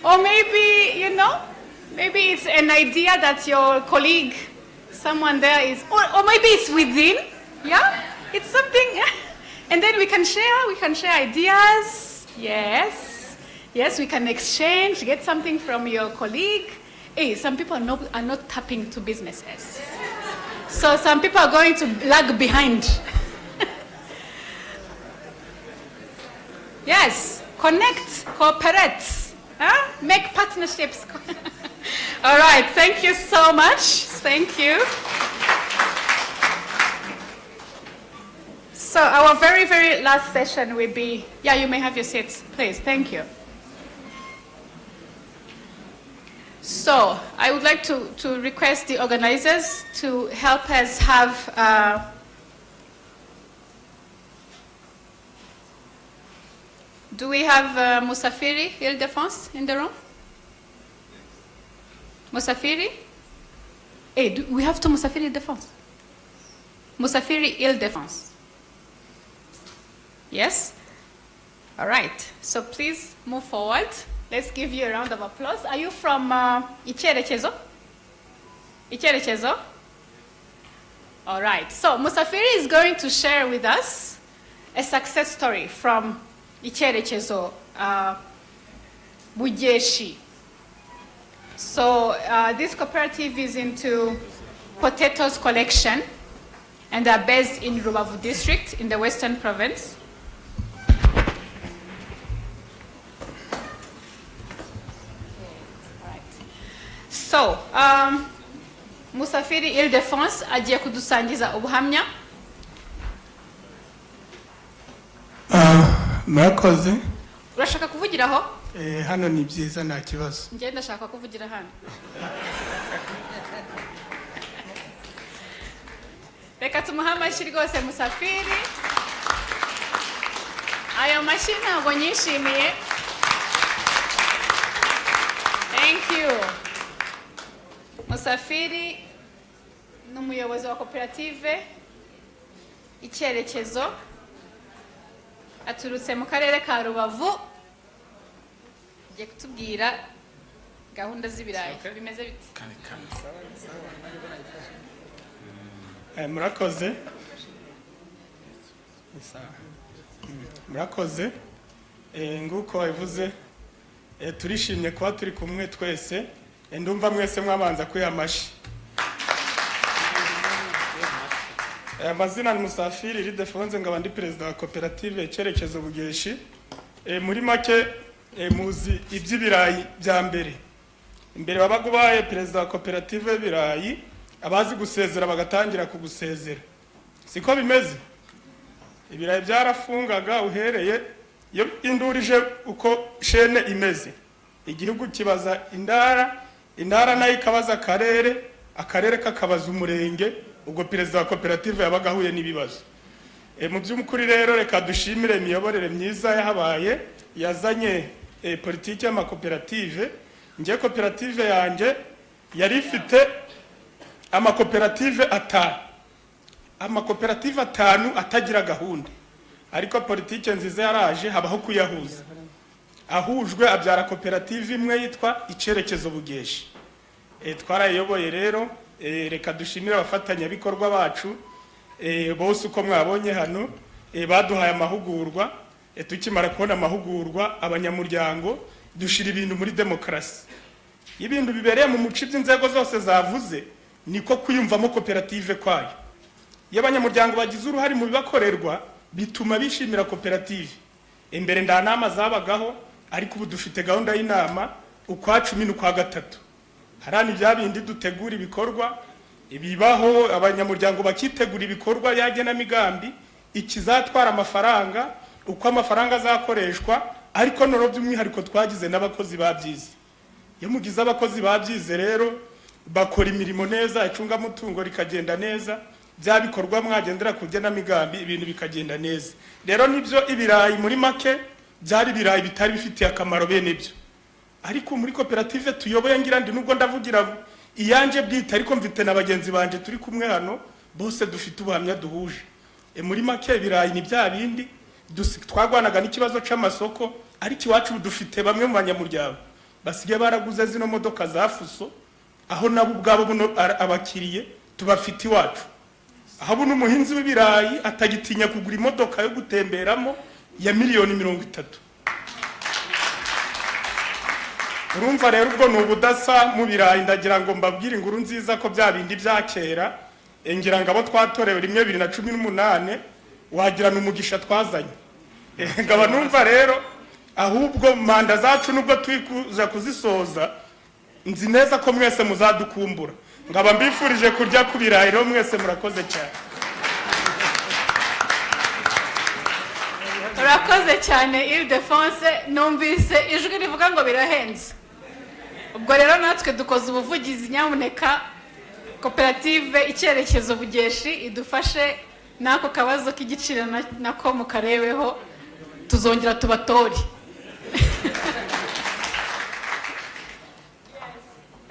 Or maybe, maybe it's an idea that your colleague, someone there is, or maybe it's within, It's something, And then we can share ideas, Yes, we can exchange, get something from your colleague. Hey, some people are not tapping into businesses. So some people are going to lag behind. Yes, connect, cooperate, make partnerships. All right, thank you so much. Thank you. So our very last session will be, you may have your seats, please. Thank you. So I would like to request the organizers to help us have do we have Musafiri Ile-de-France in the room? Musafiri? Hey, we have to Musafiri Defense. Musafiri Ile-de-France. Yes? All right. So please move forward. Let's give you a round of applause. Are you from Icherechezo? Icherechezo? All right. So Musafiri is going to share with us a success story from Icherechezo, Bujeshi. So this cooperative is into potatoes collection, and they're based in Rubavu district in the Western Province. So, Musafiri Ile-de-France agiye kudusangiza ubuhamya. Murakoze. Urashaka kuvugiraho? Hano ni byiza nta kibazo. Njye ndashaka kuvugira hano. Reka tumuhe amashyi rwose Musafiri. Ayo mashyi ntabwo nyishimiye. Thank you. Musafiri ni umuyobozi wa koperative Icyerekezo, aturutse mu karere ka Rubavu. Agiye kutubwira gahunda z'ibirayi bimeze bite. Murakoze. Murakoze. Nguko wabivuze, turishimye kuba turi kumwe twese. Ndumva mwese mwabanza kwiyamashi. Amazina ni Musafiri Ile-de-France, ngaba ndi perezida wa koperative Icyerekezo Bugeshi. Muri make muzi iby'ibirayi bya mbere. Imbere babaga ubaye perezida wa koperative y'ibirayi, abazi gusezera bagatangira kugusezera. Siko bimeze. Ibirayi byarafungaga uhereye iyo indurije uko shene imeze. Igihugu kibaza indara nayo ikabaza akarere kakabaza umurenge, ubwo perezida wa koperative yabaga ahuye n'ibibazo. Mu by'umukuri rero reka dushimire imiyoborere myiza yahabaye yazanye politiki y'amakoperative. Ngiye koperative yanjye yari ifite amakoperative atanu atagira gahunda, ariko politiki nziza yaraje habaho kuyahuza. Ahujwe abyara koperative imwe yitwa Icyerekezo Bugeshi. Twarayiyoboye rero, reka dushimire abafatanyabikorwa bacu bose uko mwabonye hano, baduhaye amahugurwa. Tukimara kubona amahugurwa abanyamuryango dushira ibintu muri demokarasi. Ibintu bibereye mu muci by'inzego zose zavuze niko kwiyumvamo koperative kwayo. Iyo abanyamuryango bagize uruhare mu bibakorerwa bituma bishimira koperative. Imbere nda nama zabagaho, ariko ubu dufite gahunda y'inama ukwa 10 n'ukwa 3. Harani bya bindi dutegura ibikorwa ibibaho, abanyamuryango bakitegura ibikorwa yagena migambi ikizatwara amafaranga, uko amafaranga azakoreshwa, ariko noro by'umwihariko twagize n'abakozi babyize. Iyo mugize abakozi babyize rero bakora imirimo neza, icunga mutungo rikagenda neza, bya bikorwa mwagendera kugena migambi ibintu bikagenda neza. Rero nibyo ibirayi muri make byari ibirayi bitari bifitiye akamaro bene byo. Ariko muri koperative tuyoboye ngira ndi nubwo ndavugira iyanje bwite, ariko mfite n'abagenzi banje turi kumwe hano bose dufite ubuhamya duhuje. Muri make ibirayi ni bya bindi twagwanaga n'ikibazo c'amasoko, ariko iwacu dufite bamwe mu banyamuryango basigaye baraguze zino modoka za fuso, aho nabo ubwabo buno abakiriye tubafite iwacu. Aho buno umuhinzi w'ibirayi atagitinya kugura imodoka yo gutemberamo ya $30,000,000. Urumva rero ubwo n'ubudasa mu birayi. Ndagira ngo mbabwire inkuru nziza ko bya bindi bya kera, ngira ngo abo twatorewe rimwe 2018 wagira n'umugisha twazanye. Ngaba numva rero ahubwo manda zacu nubwo twikuza kuzisoza, nzi neza ko mwese muzadukumbura. Ngaba mbifurije kurya ku birayi rero mwese murakoze cyane. Urakoze cyane Ile-de-France, numvise ijwi rivuga ngo birahenze. Ubwo rero natwe dukoze ubuvugizi, nyamuneka koperative Icyerekezo Bugeshi idufashe nako kabazo k'igiciro nako mukarebeho, tuzongera tubatori.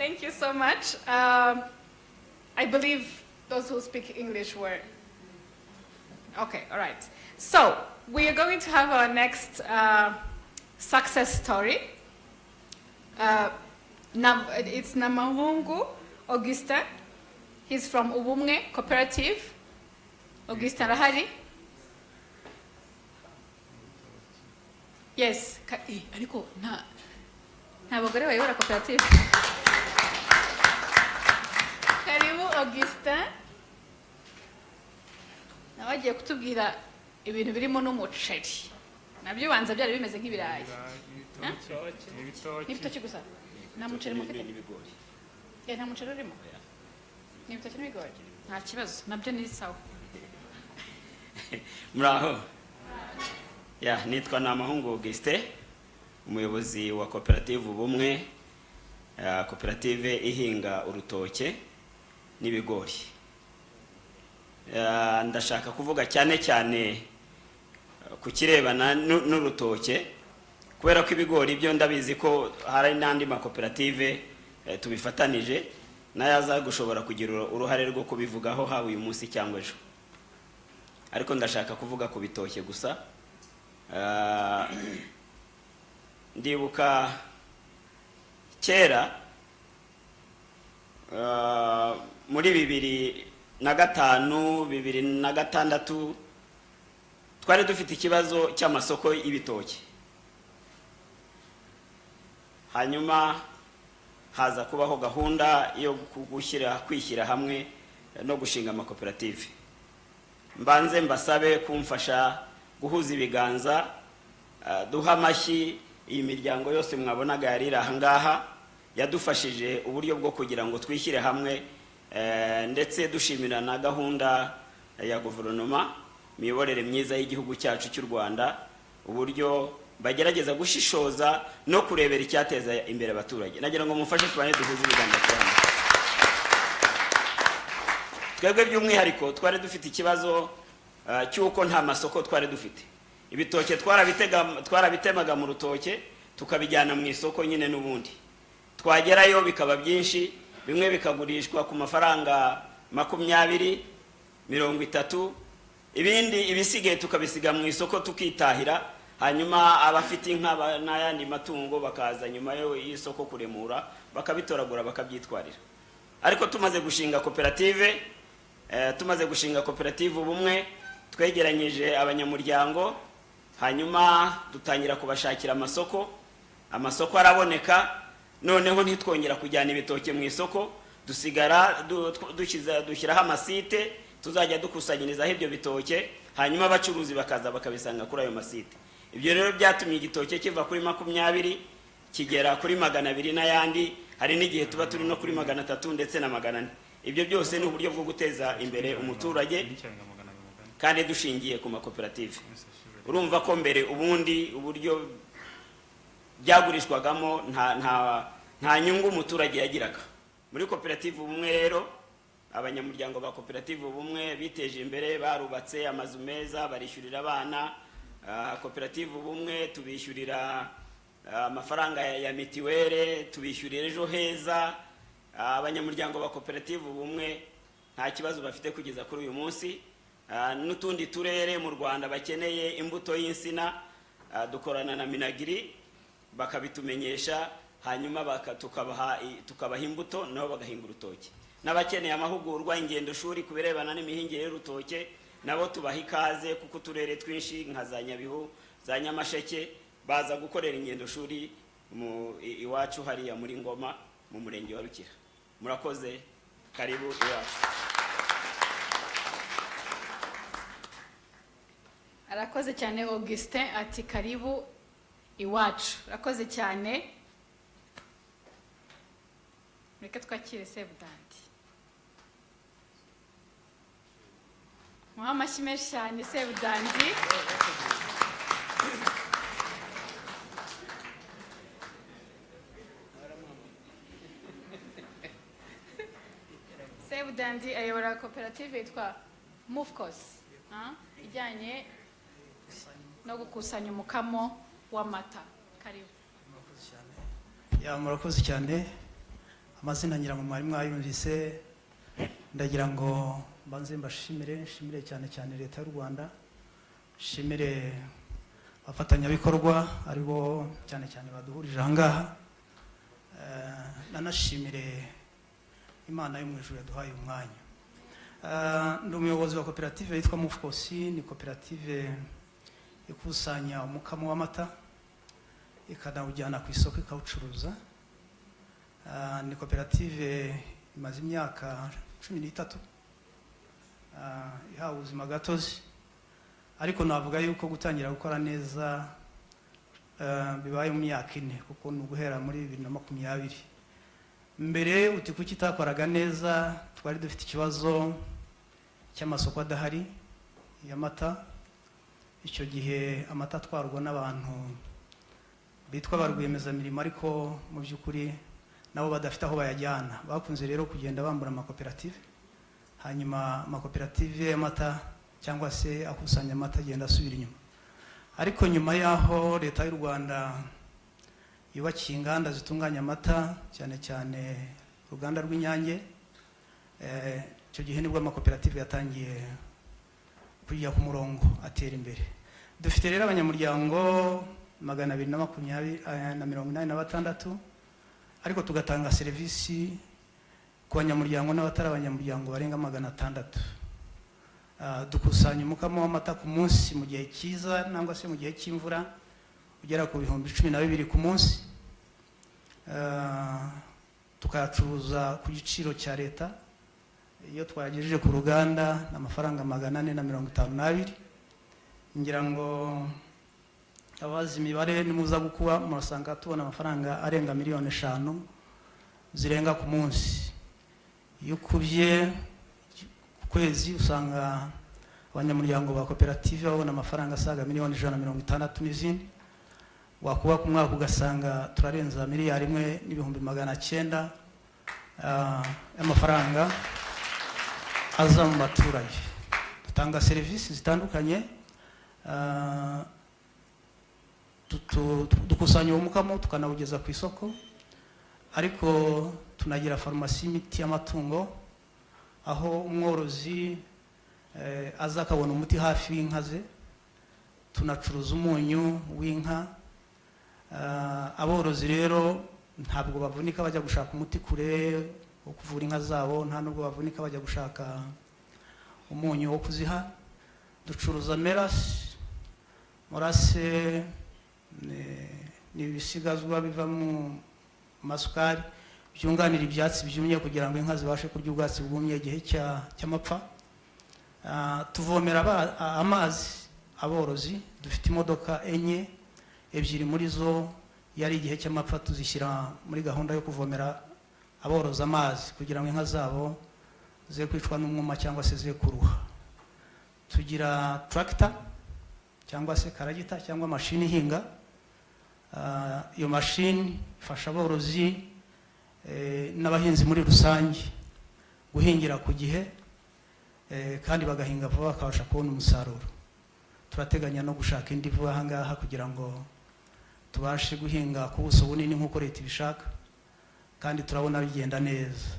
Thank you so much. I believe those who speak English were... Okay, all right. So we are going to have our next success story. It's Namahungu Augustin. He's from Ubumwe Cooperative. Augustin Rahari. Yes. Ariko nta bagore bayobora cooperative. Karibu Augustin. Nabagiye kutubwira ibintu birimo n'umuceri. Nabyo banza byari bimeze nk'ibirayi. N'ibitoki gusa. Nta muceri mufite n'ibigori. Nta muceri urimo. N'ibitoki n'ibigori. Nta kibazo. Nabyo ni sawa. Muraho. Ya, nitwa Namahungu Augustin, umuyobozi wa koperative Ubumwe, koperative ihinga urutoke n'ibigori. Ndashaka kuvuga cyane cyane ku kirebana n'urutoke, kubera ko ibigori byo ndabizi ko hari n'andi makoperative tubifatanije nayaza gushobora kugira uruhare rwo kubivugaho haba uyu munsi cyangwa ejo. Ariko ndashaka kuvuga ku bitoke gusa. Ndibuka kera muri 2005 2006 twari dufite ikibazo cy'amasoko y'ibitoki. Hanyuma haza kubaho gahunda yo kwishyira hamwe no gushinga amakoperative. Mbanze mbasabe kumfasha guhuza ibiganza, duha amashyi iyi miryango yose mwabonaga yarira ahangaha yadufashije uburyo bwo kugira ngo twishyire hamwe, ndetse dushimira na gahunda ya guverinoma miyoborere myiza y'igihugu cyacu cy'u Rwanda, uburyo bagerageza gushishoza no kurebera icyateza imbere abaturage. Nagira ngo mufashe twanye duhuze ibiganza cyane. Twebwe by'umwihariko twari dufite ikibazo cyuko nta masoko twari dufite. Ibitoke twarabitemaga mu rutoke tukabijyana mu isoko nyine n'ubundi. Twagerayo bikaba byinshi, bimwe bikagurishwa ku mafaranga 20, 30, ibindi ibisigaye tukabisiga mu isoko tukitahira. Hanyuma abafite inka n'ayandi matungo bakaza nyuma yo y'isoko kuremura bakabitoragura bakabyitwarira. Ariko tumaze gushinga koperative Ubumwe, twegeranyije abanyamuryango, hanyuma dutangira kubashakira amasoko araboneka. Noneho ntitwongera kujyana ibitoke mu isoko, dusigara dushyiraho amasite tuzajya dukusanyirizaho ibyo bitoke, hanyuma abacuruzi bakaza bakabisanga kuri ayo masite. Ibyo rero byatumye igitoke kiva kuri 20 kigera kuri 200 n'ayandi, hari n'igihe tuba turi no kuri 300 ndetse na 400. Ibyo byose ni uburyo bwo guteza imbere umuturage kandi dushingiye ku makoperative. Urumva ko mbere ubundi uburyo byagurishwagamo nta nyungu umuturage yagiraga. Muri koperative Ubumwe rero abanyamuryango ba koperative Ubumwe biteje imbere, barubatse amazu meza, barishyurira abana. Koperative Ubumwe tubishyurira amafaranga ya mitiwere, tubishyurira ejo heza. Abanyamuryango ba koperative Ubumwe nta kibazo bafite kugeza kuri uyu munsi. N'utundi turere mu Rwanda bakeneye imbuto y'insina, dukorana na Minagiri bakabitumenyesha, hanyuma tukabaha imbuto nabo bagahinga urutoke. N'abakeneye amahugurwa ingendo shuri kubirebana n'imihingire y'urutoke nabo tubaha ikaze, kuko turere twinshi nka za Nyabihu, za Nyamasheke baza gukorera ingendo shuri iwacu hariya muri Ngoma mu murenge wa Rukira. Murakoze, karibu iwacu. Arakoze cyane Augustin, ati karibu iwacu. Arakoze cyane. Reka twakire Sebudandi. Muhamashyi menshi cyane Sebudandi. Sebudandi ayobora koperative yitwa Mufcos, ijyanye no gukusanya umukamo w'amata. Karibu. Murakoze cyane. amazina ngira ngo mwari mwayumvise, ndagira ngo mbanze mbashimire cyane cyane leta y'u Rwanda, nshimire abafatanyabikorwa aribo cyane cyane baduhurije ahangaha, nanashimire Imana yo mu ijuru yaduhaye umwanya. Ndi umuyobozi wa koperative yitwa Mufukosi, ni koperative ikusanya umukamo w'amata ikanawujyana ku isoko ikawucuruza. Ni koperative imaze imyaka 13 ihawe ubuzima gatozi, ariko navuga yuko gutangira gukora neza bibaye mu myaka 4, kuko ni uguhera muri 2020. Mbere uti kuki itakoraga neza, twari dufite ikibazo cy'amasoko adahari y'amata. Icyo gihe amata atwarwa n'abantu bitwa ba rwiyemezamirimo, ariko mu by'ukuri nabo badafite aho bayajyana. Bakunze rero kugenda bambura amakoperative, hanyuma amakoperative y'amata cyangwa se akusanya amata agenda asubira inyuma. Ariko nyuma y'aho leta y'u Rwanda yubakiye inganda zitunganya amata, cyane cyane uruganda rw'Inyange, icyo gihe nibwo amakoperative yatangiye kujya ku murongo atera imbere. Dufite rero abanyamuryango 286, ariko tugatanga serivisi ku banyamuryango n'abatari abanyamuryango barenga 600. Dukusanya umukamo w'amata ku munsi mu gihe cyiza nangwa se mu gihe cy'imvura ugera ku 12,000 ku munsi. Tukayacuruza ku giciro cya leta. Iyo twagejeje ku ruganda n'amafaranga 452. Ngira ngo abazi imibare nimuza gukuba murasanga tubona amafaranga arenga 5 miliyoni zirenga ku munsi. Iyo kubye kwezi usanga abanyamuryango ba koperative babona amafaranga asaga 1,160 n'izindi. Wakuba ku mwaka ugasanga turarenza miliyari 1,900,000 y'amafaranga aza mu baturage. Dutanga serivisi zitandukanye, dukusanya umukamo tukanawugeza ku isoko, ariko tunagira farumasi y'imiti y'amatungo, aho umworozi aza akabona umuti hafi y'inka ze. Tunacuruza umunyu w'inka. Aborozi rero ntabwo bavunika bajya gushaka umuti kure wo kuvura inka zabo, nta nubwo bavunika bajya gushaka umunyu wo kuziha. Ducuruza morase ni ibisigazwa biva mu masukari byunganira ibyatsi byumye kugira ngo inka zibashe kurya ubwatsi bwumye igihe cy'amapfa. Tuvomera amazi aborozi. Dufite imodoka 4, 2 muri zo yari igihe cy'amapfa tuzishyira muri gahunda yo kuvomera aborozi amazi kugira ngo inka zabo ze kwicwa n'umwuma cyangwa se ze kuruha. Tugira tractor cyangwa se karagita cyangwa mashini ihinga. Iyo mashini ifasha aborozi n'abahinzi muri rusange guhingira ku gihe, kandi bagahinga vuba bakabasha kubona umusaruro. Turateganya no gushaka indi vuba ahangaha kugira ngo tubashe guhinga ku buso bunini nk'uko leta ibishaka, kandi turabona bigenda neza.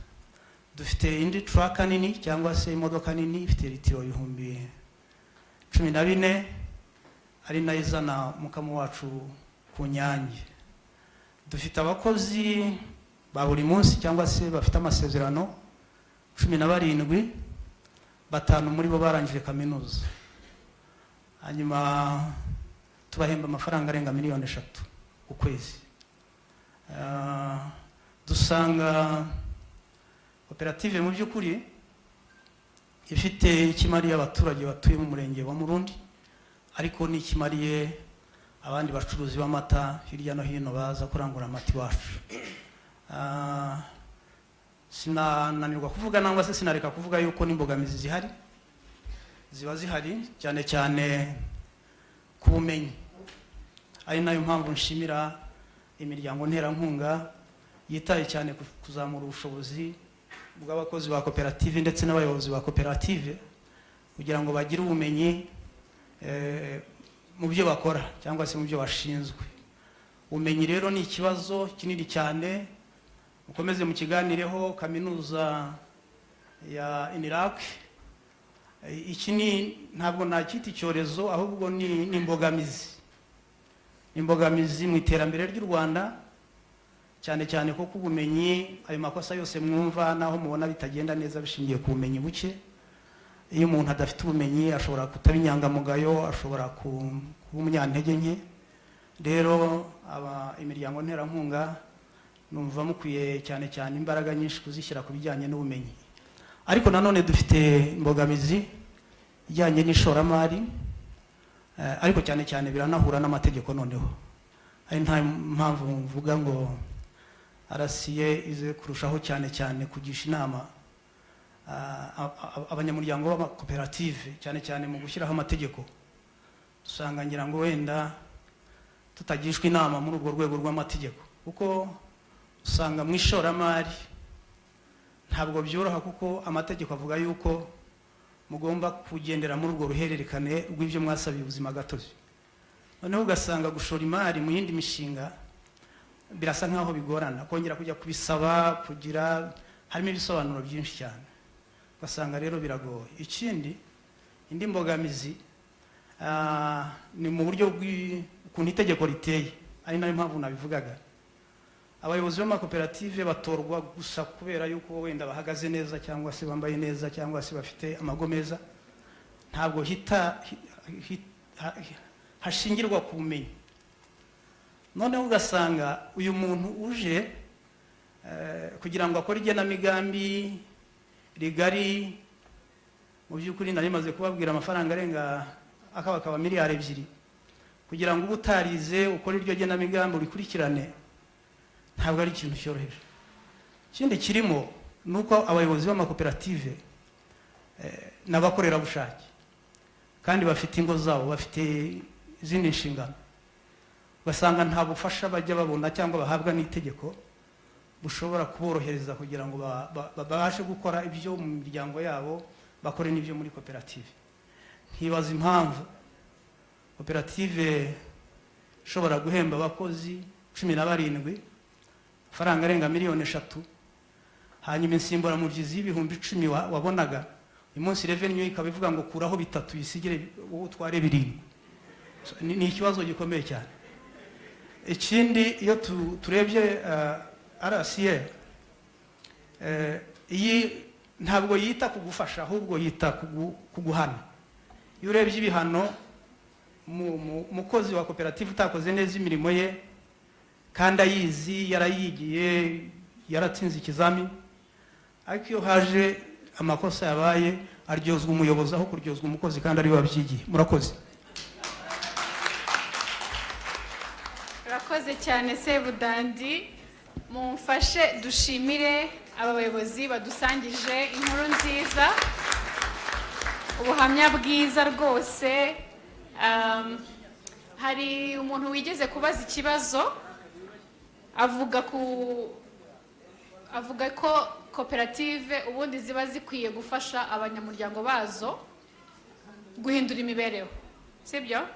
Dufite indi truck nini cyangwa se imodoka nini ifite litiro 14,000, ari nayo izana umukamo wacu ku Nyange. Dufite abakozi ba buri munsi cyangwa se bafite amasezerano 17, 5 muri bo barangije kaminuza. Hanyuma tubahemba amafaranga arenga 3 miliyoni ku kwezi. Dusanga koperative mu by'ukuri ifite ikimariye abaturage batuye mu murenge wa Murundi, ariko ni ikimariye abandi bacuruzi b'amata hirya no hino baza kurangura amata iwacu. Sinananirwa kuvuga nangwa se sinareka kuvuga yuko n'imbogamizi zihari, ziba zihari cyane cyane ku bumenyi. Ari nayo mpamvu nshimira imiryango nterankunga yitaye cyane kuzamura ubushobozi bw'abakozi ba koperative ndetse n'abayobozi ba koperative kugira ngo bagire ubumenyi mu byo bakora cyangwa se mu byo bashinzwe. Ubumenyi rero ni ikibazo kinini cyane, mukomeze mukiganireho. Kaminuza ya UNILAK iki ntabwo nakita icyorezo, ahubwo ni imbogamizi mu iterambere ry'u Rwanda, cyane cyane ko ubumenyi, ayo makosa yose mwumva naho mubona bitagenda neza bishingiye ku bumenyi buke. Iyo umuntu adafite ubumenyi ashobora kutaba inyangamugayo, ashobora kuba umunyantege nke. Rero imiryango nterankunga numva mukwiye cyane cyane imbaraga nyinshi kuzishyira ku bijyanye n'ubumenyi. Ariko nanone dufite imbogamizi ijyanye n'ishoramari, ariko cyane cyane biranahura n'amategeko. Noneho ari nta mpamvu mvuga ngo arasiye ize kurushaho cyane cyane kugisha inama abanyamuryango b'amakoperative, cyane cyane mu gushyiraho amategeko. Usanga ngira ngo wenda tutagishwa inama muri urwo rwego rw'amategeko, kuko usanga mu ishoramari ntabwo byoroha, kuko amategeko avuga yuko mugomba kugendera muri urwo ruhererekane rw'ibyo mwasabiye ubuzima gatozi. Noneho ugasanga gushora imari mu yindi mishinga birasa nkaho bigorana, kongera kujya kubisaba, kugira harimo ibisobanuro byinshi cyane, ugasanga rero biragoye. Indi mbogamizi ni mu buryo bw'ukuntu itegeko riteye, ari nayo mpamvu nabivugaga. Abayobozi b'amakoperative batorwa gusa kubera yuko wenda bahagaze neza, cyangwa se bambaye neza, cyangwa se bafite amago meza. Ntabwo hashingirwa ku bumenyi. Noneho ugasanga uyu muntu uje kugira ngo akore igenamigambi rigari, mu by'ukuri nari maze kubabwira amafaranga arenga akaba miliyari 2, kugira ngo uba utarize ukore iryo genamigambi urikurikirane, ntabwo ari ikintu cyoroheje. Ikindi kirimo ni uko abayobozi b'amakoperative n'abakorerabushake kandi bafite ingo zabo, bafite izindi nshingano. Ugasanga nta bufasha bajya babona cyangwa bahabwa n'itegeko bushobora kuborohereza kugira ngo babashe gukora ibyo mu miryango yabo, bakore n'ibyo muri koperative. Ntibaza impamvu koperative ishobora guhemba abakozi 17 faranga arenga miliyoni 3, hanyuma insimburamubyizi y'ibihumbi 10 wabonaga, uyu munsi revenue ikaba ivuga ngo kuraho 3 yisigire wowe utware 7. Ni ikibazo gikomeye cyane. Ikindi, iyo turebye RCA iyi ntabwo yita kugufasha, ahubwo yita kuguhana. Iyo urebye ibihano mukozi wa koperative utakoze neza imirimo ye kandi ayizi, yarayigiye, yaratsinze ikizami, ariko iyo haje amakosa yabaye aryozwa umuyobozi aho kuryozwa umukozi kandi ari we wabyigiye. Murakoze. Murakoze cyane Sebudandi. Mumfashe dushimire aba bayobozi badusangije inkuru nziza, ubuhamya bwiza rwose. Hari umuntu wigeze kubaza ikibazo, avuga ko koperative ubundi ziba zikwiye gufasha abanyamuryango bazo guhindura imibereho, sibyo?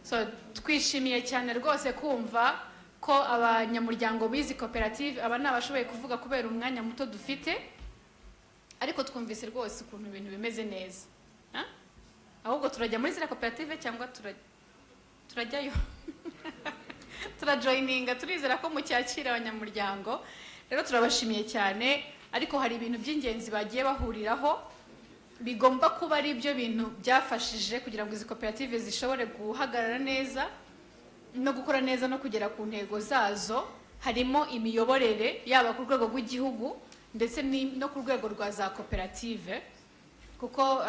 So twishimiye cyane rwose kumva ko abanyamuryango bizi koperative, aba nabashoboye kuvuga kubera umwanya muto dufite, ariko twumvise rwose ukuntu ibintu bimeze neza. Ahubwo turajya muri zira koperative cyangwa turajyayo turajoininga, turizera ko mucyakira abanyamuryango. Rero turabashimiye cyane, ariko hari ibintu by'ingenzi bagiye bahuriraho bigomba kuba ari ibyo bintu byafashije kugira ngo izi koperative zishobore guhagarara neza no gukora neza no kugera ku ntego zazo. Harimo imiyoborere yaba ku rwego rw'igihugu ndetse no ku rwego rwa za koperative, kuko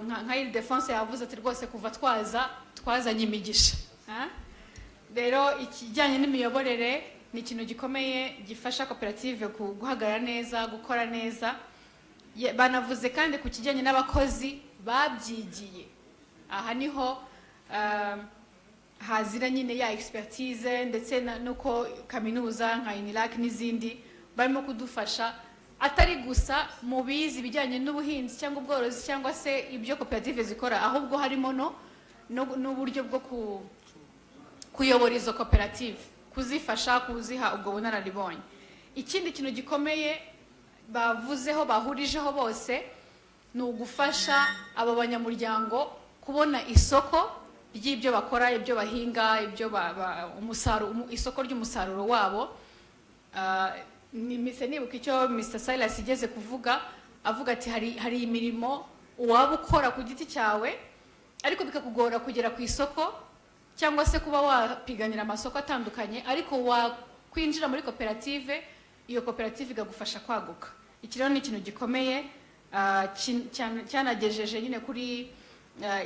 nka Ile-de-France yavuze ati rwose kuva twazanye imigisha. Rero ikijyanye n'imiyoborere ni ikintu gikomeye gifasha koperative guhagarara neza, gukora neza. Banavuze kandi ku kijyanye n'abakozi babyigiye. Aha niho hazira nyine ya expertise, ndetse nuko kaminuza nka UNILAK n'izindi barimo kudufasha, atari gusa mu bizi bijyanye n'ubuhinzi cyangwa ubworozi cyangwa se ibyo koperative zikora, ahubwo harimo n'uburyo bwo kuyobora izo koperative, kuzifasha, kuziha ubwo bunararibonye. ikindi kintu gikomeye bavuzeho bahurijeho bose ni ugufasha aba banyamuryango kubona isoko ry'ibyo bakora, ibyo bahinga, ibyo isoko ry'umusaruro wabo. Mise nibuka icyo Mr. Silas igeze kuvuga, avuga ati hari imirimo waba ukora ku giti cyawe ariko bikakugora kugera ku isoko, cyangwa se kuba wapiganira amasoko atandukanye, ariko wakwinjira muri koperative, iyo koperative igagufasha kwaguka. Iki rero ni ikintu gikomeye cyanagejeje nyine kuri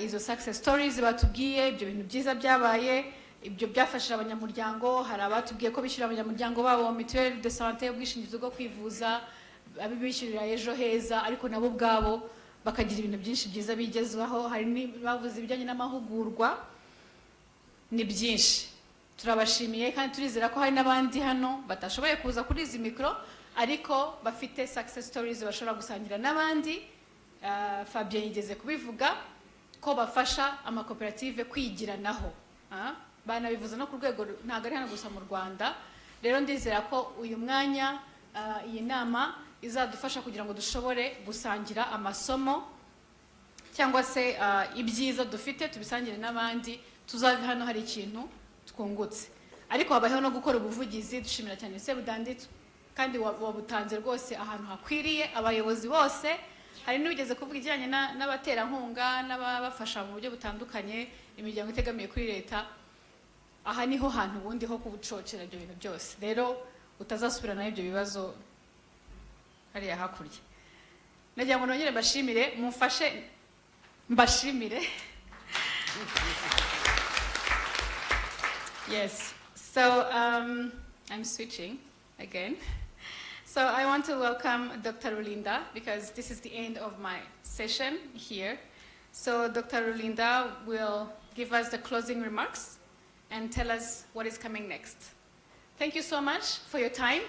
izo success stories batubwiye, ibyo bintu byiza byabaye, ibyo byafashije abanyamuryango. Hari abatubwiye ko bishyura abanyamuryango babo mutuelle de santé, ubwishingizi bwo kwivuza, abibishyurira ejo heza, ariko nabo ubwabo bakagira ibintu byinshi byiza bigezwaho. Hari bavuze ibijyanye n'amahugurwa, ni byinshi. Turabashimiye kandi turizera ko hari n'abandi hano batashoboye kuza kuri izi mikoro ariko bafite success stories bashobora gusangira n'abandi. Fabien yigeze kubivuga ko bafasha amakoperative kwigiranaho, banabivuze no ku rwego ntabwo ari hano gusa mu Rwanda. Rero ndizera ko uyu mwanya, iyi nama izadufasha kugira ngo dushobore gusangira amasomo cyangwa se ibyiza dufite tubisangire n'abandi, tuzave hano hari ikintu twungutse. Ariko habayeho no gukora ubuvugizi, dushimira cyane Sebudandi kandi wabutanze rwose ahantu hakwiriye, abayobozi bose. Hari n'ubigeze kuvuga ijyanye n'abaterankunga n'ababafasha mu buryo butandukanye, imiryango itegamiye kuri leta. Aha niho hantu ubundi ho kubucocera ibyo bintu byose. Rero utazasubirana ibyo bibazo hariya hakurya. Nagira ngo nongere mbashimire, mumfashe mbashimire. Yes, so I'm switching again. So I want to welcome Dr. Rulinda because this is the end of my session here. So Dr. Rulinda will give us the closing remarks and tell us what is coming next. Thank you so much for your time.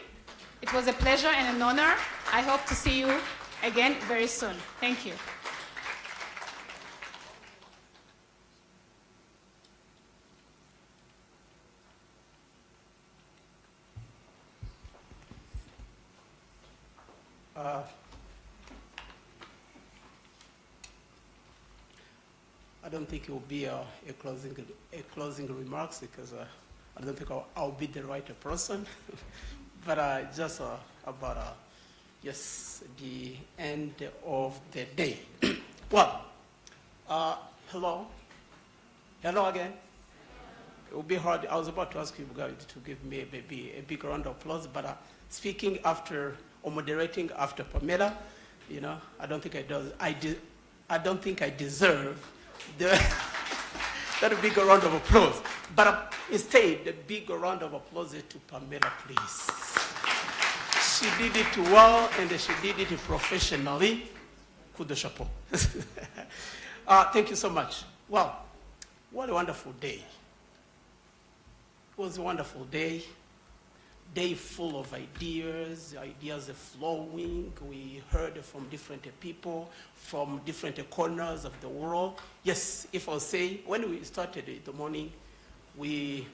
It was a pleasure and an honor. I hope to see you again very soon. Thank you. I don't think it will be a closing remarks because I don't think I'll be the right person. But just about yes, the end of the day. Well, hello again. It will be hard. I was about to ask you guys to give me maybe a big round of applause, but speaking after or moderating after Pamela, you know, I don't think I don't think I deserve that big round of applause. But instead, the big round of applause to Pamela, please. She did it well and she did it professionally. Coup de chapeau. Thank you so much. Well, what a wonderful day. It was a wonderful day. Day full of ideas are flowing. We heard from different people from different corners of the world. Yes, if I'll say, when we started in the morning, we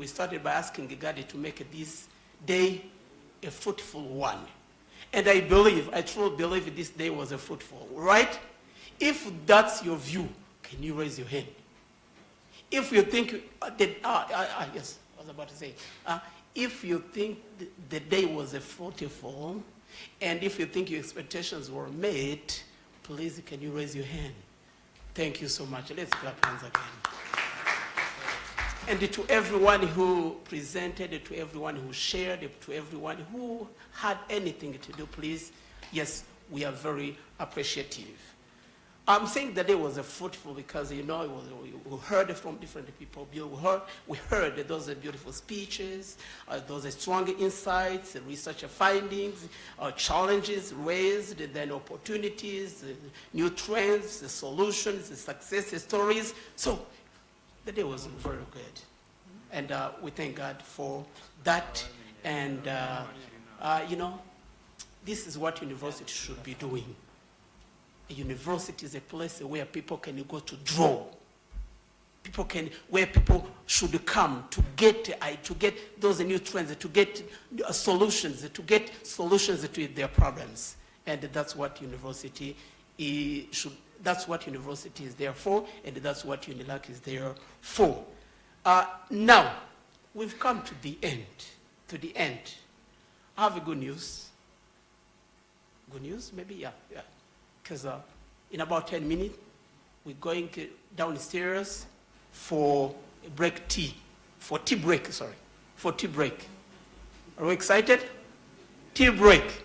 started by asking God to make this day a fruitful one. And I truly believe this day was a fruitful, right? If that's your view, can you raise your hand? If you think, yes, I was about to say, if you think the day was a fruitful, and if you think your expectations were met, please, can you raise your hand? Thank you so much. Let's clap hands again. And to everyone who presented, to everyone who shared, to everyone who had anything to do, please, yes, we are very appreciative. I'm saying the day was fruitful because, you know, we heard from different people. We heard those beautiful speeches, those strong insights, research findings, challenges raised, then opportunities, new trends, solutions, success stories. So the day was very good. And we thank God for that. And, you know, this is what university should be doing. A university is a place where people can go to draw. where people should come to get those nutrients, to get solutions to their problems. And that's what university that's what university is there for, and that's what UNILAK is there for. Now, we've come to the end. I have a good news. Good news, maybe, yeah. Because in about 10 minutes, we're going downstairs for tea break. Are we excited? Tea break.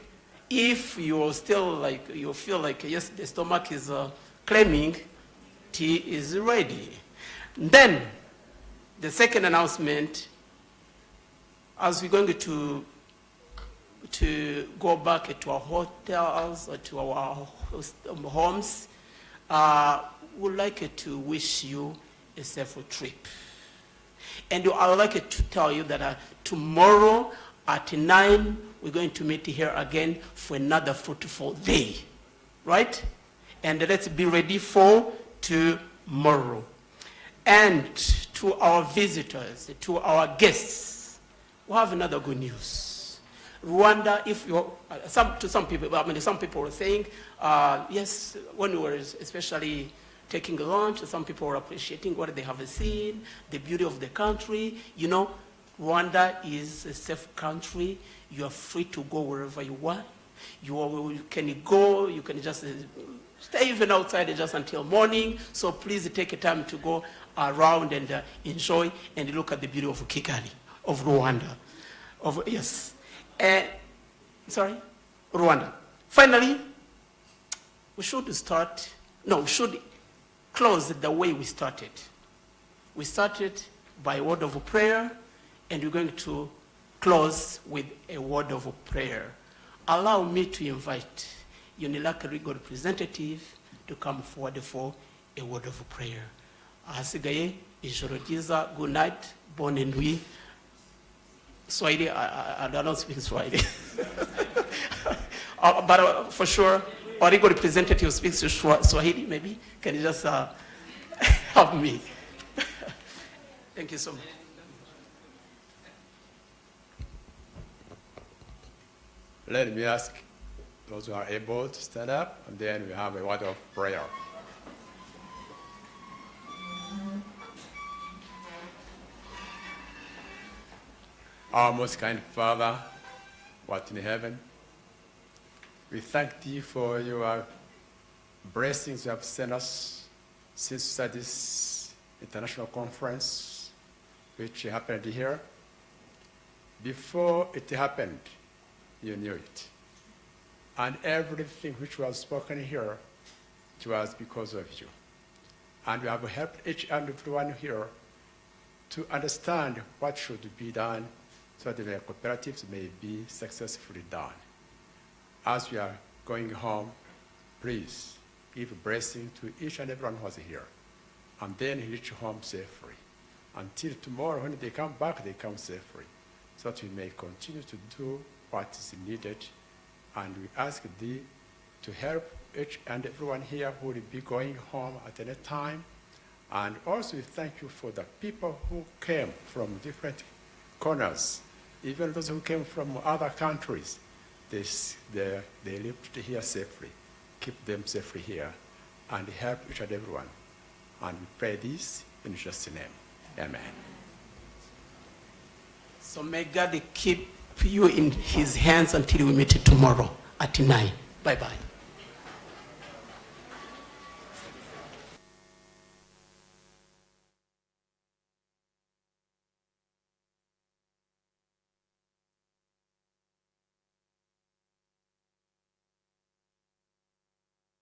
If you're still you feel like, yes, the stomach is claiming, tea is ready. Then, the second announcement, as we're going to go back to our hotels or to our homes, would like to wish you a safe trip. And I would like to tell you that tomorrow at 9, we're going to meet here again for another fruitful day, right? And let's be ready for tomorrow. And to our visitors, to our guests, we have another good news. Rwanda, if you're, some people were saying, yes, when we were especially taking lunch, some people were appreciating what they have seen, the beauty of the country. You know, Rwanda is a safe country. You are free to go wherever you want. You can go, you can just stay even outside just until morning. So please take a time to go around and enjoy and look at the beauty of Kigali, of Rwanda. Rwanda. Finally, we should close the way we started. We started by a word of prayer, and we're going to close with a word of prayer. Allow me to invite UNILAK legal representative to come forward for a word of prayer. Ahasigaye, ijoro ryiza, good night, bonne nuit. Swahili, I don't speak Swahili. But for sure, our legal representative speaks Swahili, maybe. Can you just help me? Thank you so much. Let me ask those who are able to stand up, and then we have a word of prayer. Our most kind Father, who art in heaven, we thank thee for your blessings you have sent us since this international conference, which happened here. Before it happened, you knew it. And everything which was spoken here, it was because of you. And you have helped each and everyone here to understand what should be done so that the cooperatives may be successfully done. As we are going home, please give a blessing to each and everyone who was here, and then reach home safely. Until tomorrow, when they come back, they come safely, so that we may continue to do what is needed. And we ask thee to help each and everyone here who will be going home at any time. And also we thank you for the people who came from different corners, even those who came from other countries. They lived here safely. Keep them safely here and help each and everyone. And we pray this in Jesus' name. Amen. So may God keep you in his hands until we meet tomorrow at 9. Bye-bye.